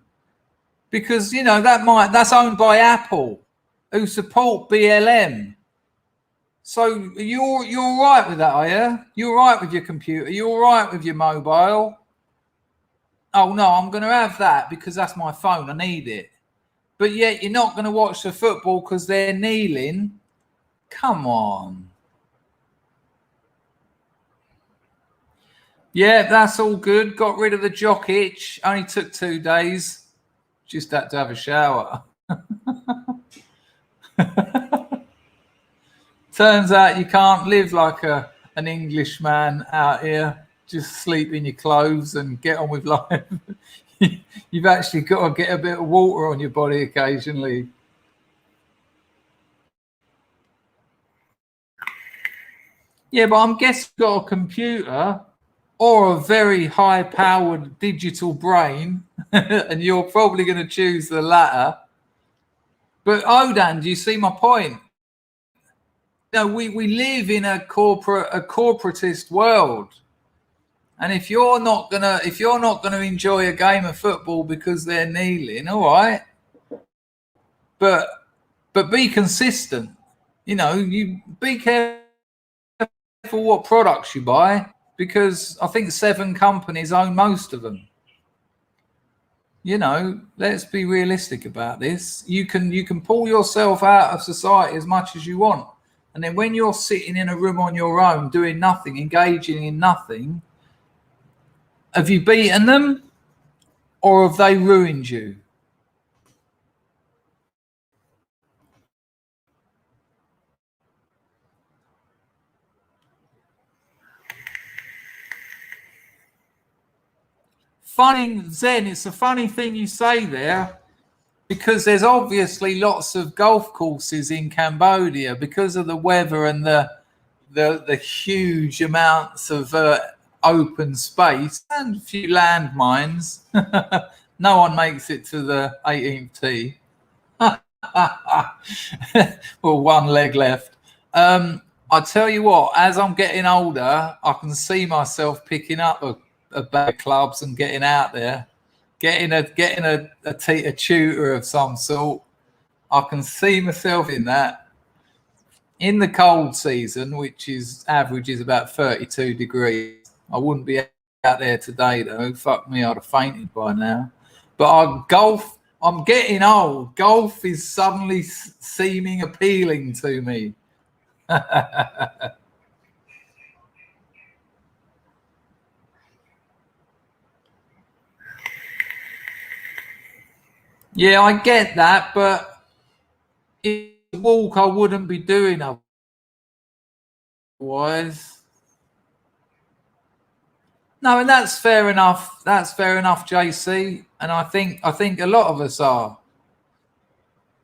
Speaker 1: Because that's owned by Apple, who support BLM. So you're all right with that, are you? You're all right with your computer? You're all right with your mobile? Oh no, I'm going to have that because that's my phone. I need it. But yet you're not going to watch the football because they're kneeling. Come on. Yeah, that's all good. Got rid of the jock itch. Only took 2 days. Just had to have a shower. Turns out you can't live like an Englishman out here. Just sleep in your clothes and get on with life. You've actually got to get a bit of water on your body occasionally. Yeah, but I'm guessing you've got a computer or a very high-powered digital brain, and you're probably going to choose the latter. But Odan, do you see my point? We live in a corporatist world, and if you're not gonna enjoy a game of football because they're kneeling, all right, but be consistent. You be careful what products you buy, because I think 7 companies own most of them. Let's be realistic about this. You can pull yourself out of society as much as you want. And then when you're sitting in a room on your own, doing nothing, engaging in nothing, have you beaten them or have they ruined you? Funny, Zen, it's a funny thing you say there, because there's obviously lots of golf courses in Cambodia because of the weather and the huge amounts of open space and a few landmines. No one makes it to the 18th tee. Well, one leg left. I tell you what, as I'm getting older, I can see myself picking up a bag of clubs and getting out there, getting a tutor of some sort. I can see myself in that. In the cold season, which is averages about 32 degrees, I wouldn't be out there today though. Fuck me, I'd have fainted by now. But golf, I'm getting old. Golf is suddenly seeming appealing to me. Yeah, I get that, but it's a walk I wouldn't be doing otherwise. No, and that's fair enough. That's fair enough, JC. And I think a lot of us are.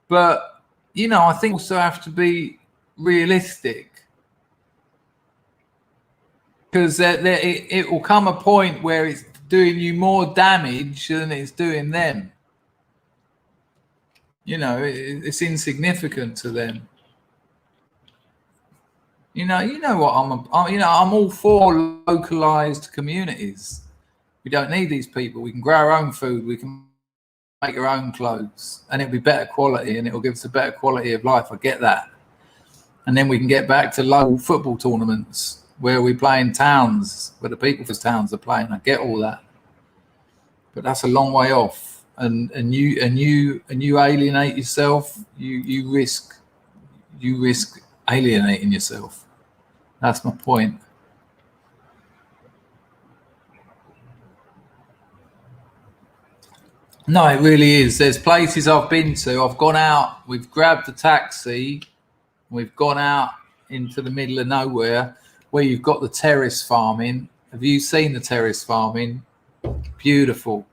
Speaker 1: But I think also have to be realistic, because it will come a point where it's doing you more damage than it's doing them. It's insignificant to them. You know what I'm all for localized communities. We don't need these people. We can grow our own food. We can make our own clothes, and it'll be better quality, and it'll give us a better quality of life. I get that. And then we can get back to local football tournaments where we play in towns, where the people's towns are playing. I get all that, but that's a long way off. And you alienate yourself. You risk alienating yourself. That's my point. No, it really is. There's places I've been to. I've gone out. We've grabbed a taxi. We've gone out into the middle of nowhere where you've got the terrace farming. Have you seen the terrace farming? Beautiful.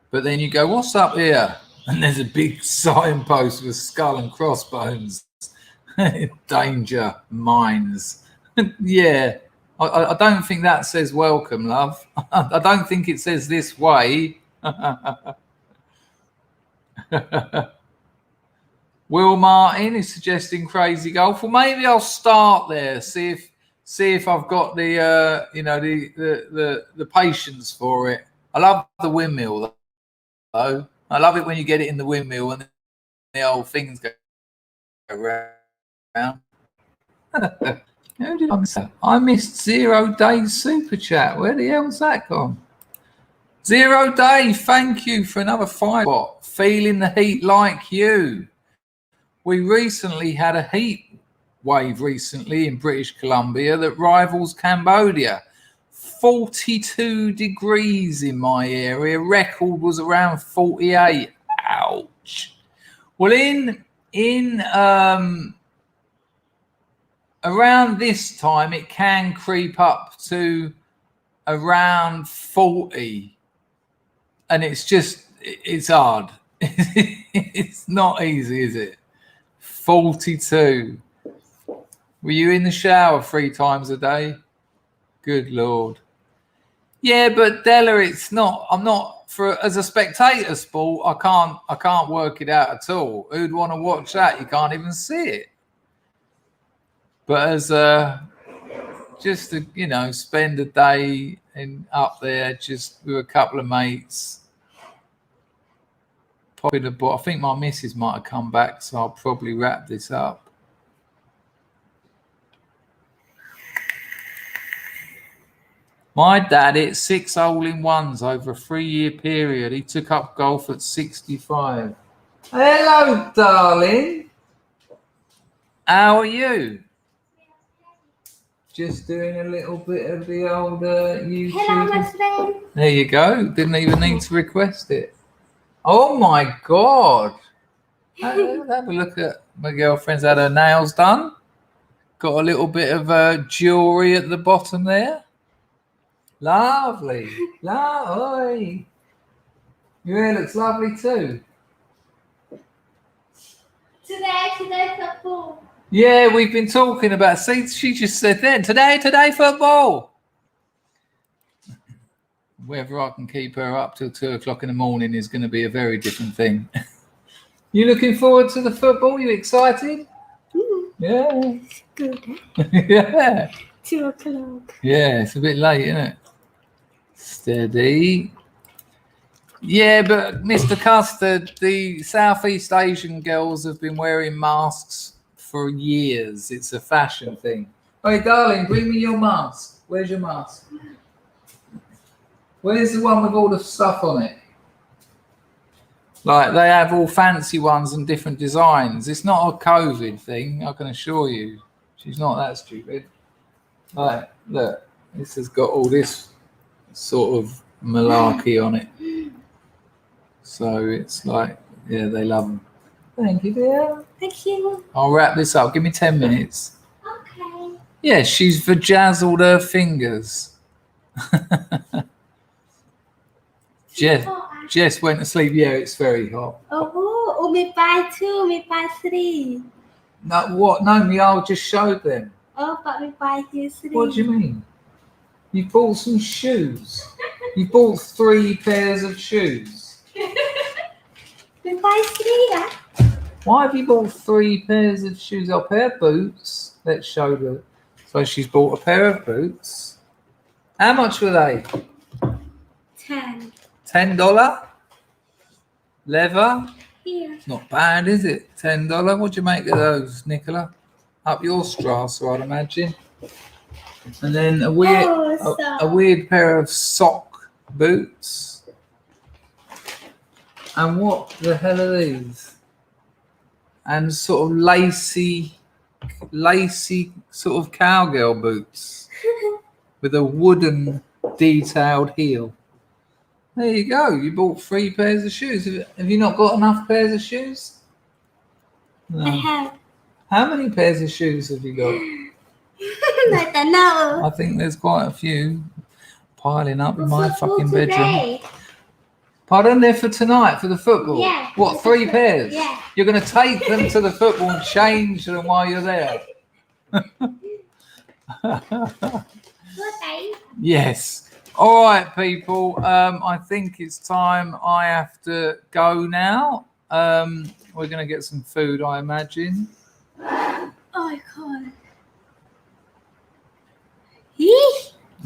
Speaker 1: But then you go, what's up here? And there's a big signpost with skull and crossbones. Danger, mines. Yeah. I don't think that says welcome, love. I don't think it says this way. Will Martin is suggesting crazy golf. Well, maybe I'll start there. See see if I've got the the patience for it. I love the windmill though. I love it when you get it in the windmill and the old things go around. Who did I miss? I missed 0 Days super chat. Where the hell's that gone? 0 Day, thank you for another 5 bot. Feeling the heat like you. We recently had a heat wave recently in British Columbia that rivals Cambodia. 42 degrees in my area. Record was around 48. Ouch. Well, in around this time, it can creep up to around 40. And it's hard. It's not easy, is it? 42. Were you in the shower 3 times a day? Good Lord. Yeah, but Della, it's not. I'm not as a spectator sport. I can't work it out at all. Who'd want to watch that? You can't even see it. But as just to spend a day up there just with a couple of mates. Probably I think my missus might have come back, so I'll probably wrap this up. My dad hit 6 hole-in-ones over a 3-year period. He took up golf at 65. Hello, darling. How are you? Just doing a little bit of the old YouTube.
Speaker 2: Hello, my friend.
Speaker 1: There you go. Didn't even need to request it. Oh my God. Have a look at my girlfriend's had her nails done. Got a little bit of jewellery at the bottom there. Lovely. Lovely. Your hair looks lovely too.
Speaker 2: Today football.
Speaker 1: Yeah, we've been talking about. See, she just said then today football. Whether I can keep her up till 2 o'clock in the morning is going to be a very different thing. You looking forward to the football? You excited? Yeah.
Speaker 2: Good.
Speaker 1: Yeah.
Speaker 2: 2 o'clock.
Speaker 1: Yeah, it's a bit late, isn't it? Steady. Yeah, but Mr. Custard, the Southeast Asian girls have been wearing masks for years. It's a fashion thing. Hey, darling, bring me your mask. Where's your mask? Where's the one with all the stuff on it? Like, they have all fancy ones and different designs. It's not a COVID thing, I can assure you. She's not that stupid. Like, look, this has got all this sort of malarkey on it. So it's like, yeah, they love them. Thank you, dear.
Speaker 2: Thank you.
Speaker 1: I'll wrap this up. Give me 10 minutes.
Speaker 2: Okay.
Speaker 1: Yeah, she's vajazzled her fingers. Jess went to sleep. Yeah, it's very hot.
Speaker 2: Oh, me buy 2, me buy 3.
Speaker 1: No, what? No, Miao just showed them.
Speaker 2: Oh, but me buy here 3.
Speaker 1: What do you mean? You bought some shoes. You bought 3 pairs of shoes.
Speaker 2: Me buy 3, yeah?
Speaker 1: Why have you bought 3 pairs of shoes? A pair of boots. Let's show her. So she's bought a pair of boots. How much were they?
Speaker 2: 10.
Speaker 1: $10? Leather?
Speaker 2: Here.
Speaker 1: Not bad, is it? $10. What do you make of those, Nicola? Up your Strasser, I'd imagine. And then a weird pair of sock boots. And what the hell are these? And sort of lacy sort of cowgirl boots with a wooden detailed heel. There you go. You bought 3 pairs of shoes. Have you not got enough pairs of shoes? No.
Speaker 2: I have.
Speaker 1: How many pairs of shoes have you got?
Speaker 2: I don't know.
Speaker 1: I think there's quite a few piling up in my fucking bedroom. Pardon? They're for tonight, for the football?
Speaker 2: Yeah.
Speaker 1: What, 3 pairs?
Speaker 2: Yeah.
Speaker 1: You're going to take them to the football and change them while you're there? Yes. All right, people. I think it's time I have to go now. We're going to get some food, I imagine.
Speaker 2: Oh, I can't.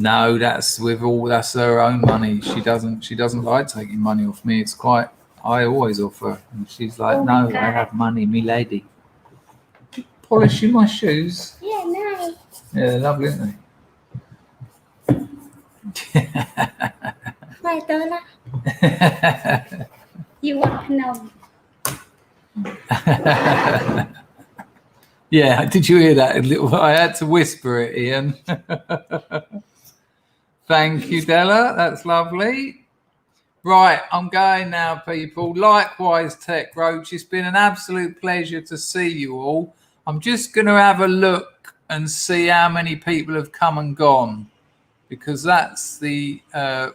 Speaker 1: No, that's her own money. She doesn't like taking money off me. I always offer, and she's like,
Speaker 2: Oh
Speaker 1: no,
Speaker 2: my
Speaker 1: I
Speaker 2: God.
Speaker 1: have money, me lady. Polishing my shoes.
Speaker 2: Yeah, nice.
Speaker 1: Yeah, they're lovely, aren't
Speaker 2: My Donna,
Speaker 1: they?
Speaker 2: you want to know?
Speaker 1: Yeah, did you hear that? I had to whisper it, Ian. Thank you, Della. That's lovely. Right, I'm going now, people. Likewise, Tech Roach. It's been an absolute pleasure to see you all. I'm just going to have a look and see how many people have come and gone, because that's the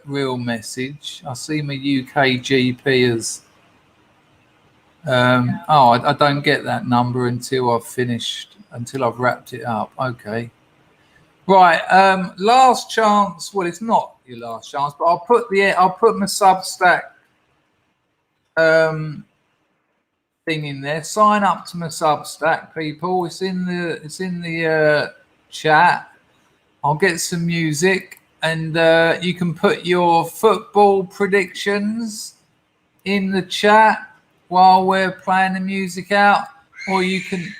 Speaker 1: real message. I see my UK GP as... I don't get that number until I've wrapped it up. Okay. Right, last chance. Well, it's not your last chance, but I'll put my Substack thing in there. Sign up to my Substack, people. It's in the chat. I'll get some music, and you can put your football predictions in the chat while we're playing the music out, or you can...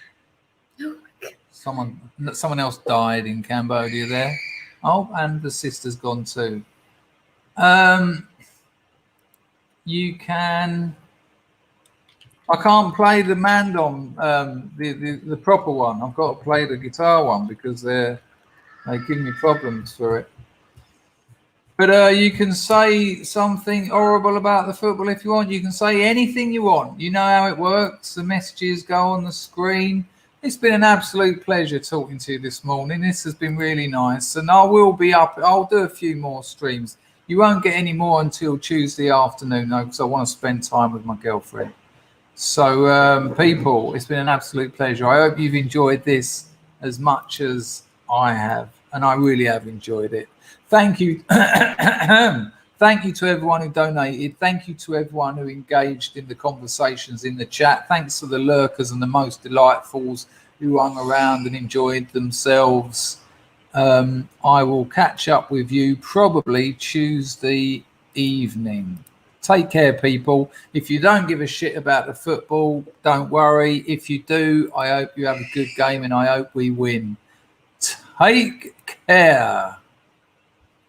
Speaker 1: Someone else died in Cambodia there. Oh, and the sister's gone too. You can... I can't play the mandom, the proper one. I've got to play the guitar one because they give me problems for it. But you can say something horrible about the football if you want. You can say anything you want. You know how it works. The messages go on the screen. It's been an absolute pleasure talking to you this morning. This has been really nice. And I will be up. I'll do a few more streams. You won't get any more until Tuesday afternoon, though, because I want to spend time with my girlfriend. So, people, it's been an absolute pleasure. I hope you've enjoyed this as much as I have. And I really have enjoyed it. Thank you. Thank you to everyone who donated. Thank you to everyone who engaged in the conversations in the chat. Thanks to the lurkers and the most delightfuls who hung around and enjoyed themselves. I will catch up with you probably Tuesday evening. Take care, people. If you don't give a shit about the football, don't worry. If you do, I hope you have a good game and I hope we win. Take care.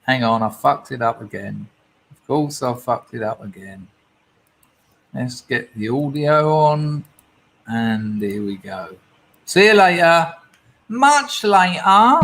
Speaker 1: Hang on, I fucked it up again. Of course, I fucked it up again. Let's get the audio on. And here we go. See you later. Much later.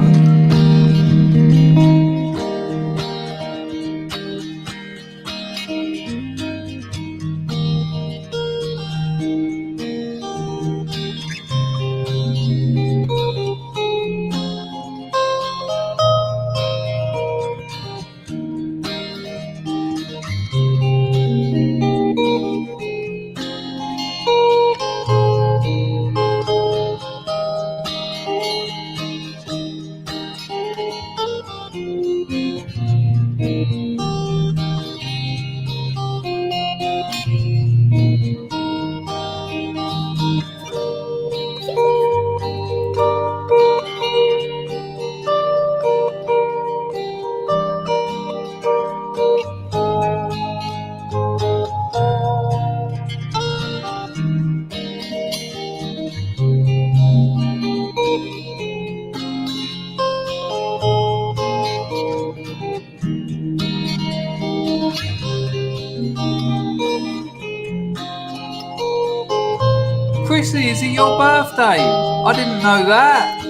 Speaker 1: Chrissy, is it your birthday? I didn't know that.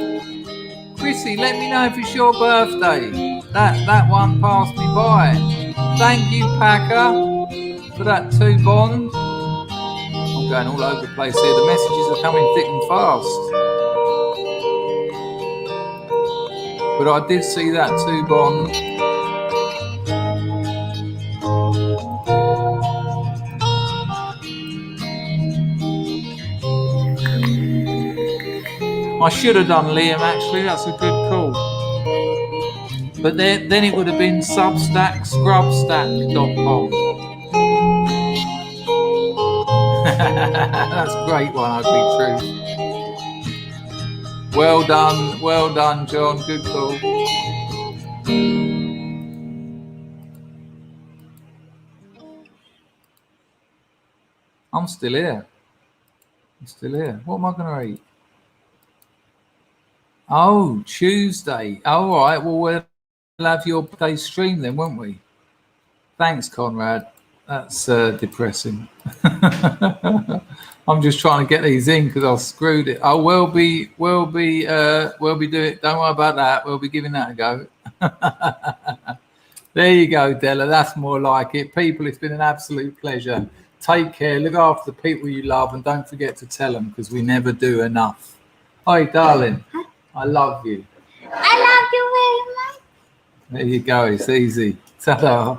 Speaker 1: Chrissy, let me know if it's your birthday. That one passed me by. Thank you, Packer, for that 2 bond. I'm going all over the place here. The messages are coming thick and fast. But I did see that 2 bond. I should have done Liam, actually. That's a good call. But then it would have been Substack, Scrubstack.com. That's a great one, Ugly Truth. Well done, John. Good call. I'm still here. I'm still here. What am I going to eat? Oh, Tuesday. All right. Well, we'll have your day stream then, won't we? Thanks, Conrad. That's depressing. I'm just trying to get these in because I screwed it. Oh, we'll be doing. Don't worry about that. We'll be giving that a go. There you go, Della. That's more like it. People, it's been an absolute pleasure. Take care. Look after the people you love, and don't forget to tell them because we never do enough. Hi, darling. I love you.
Speaker 2: I love you very much.
Speaker 1: There you go. It's easy. Ta-da.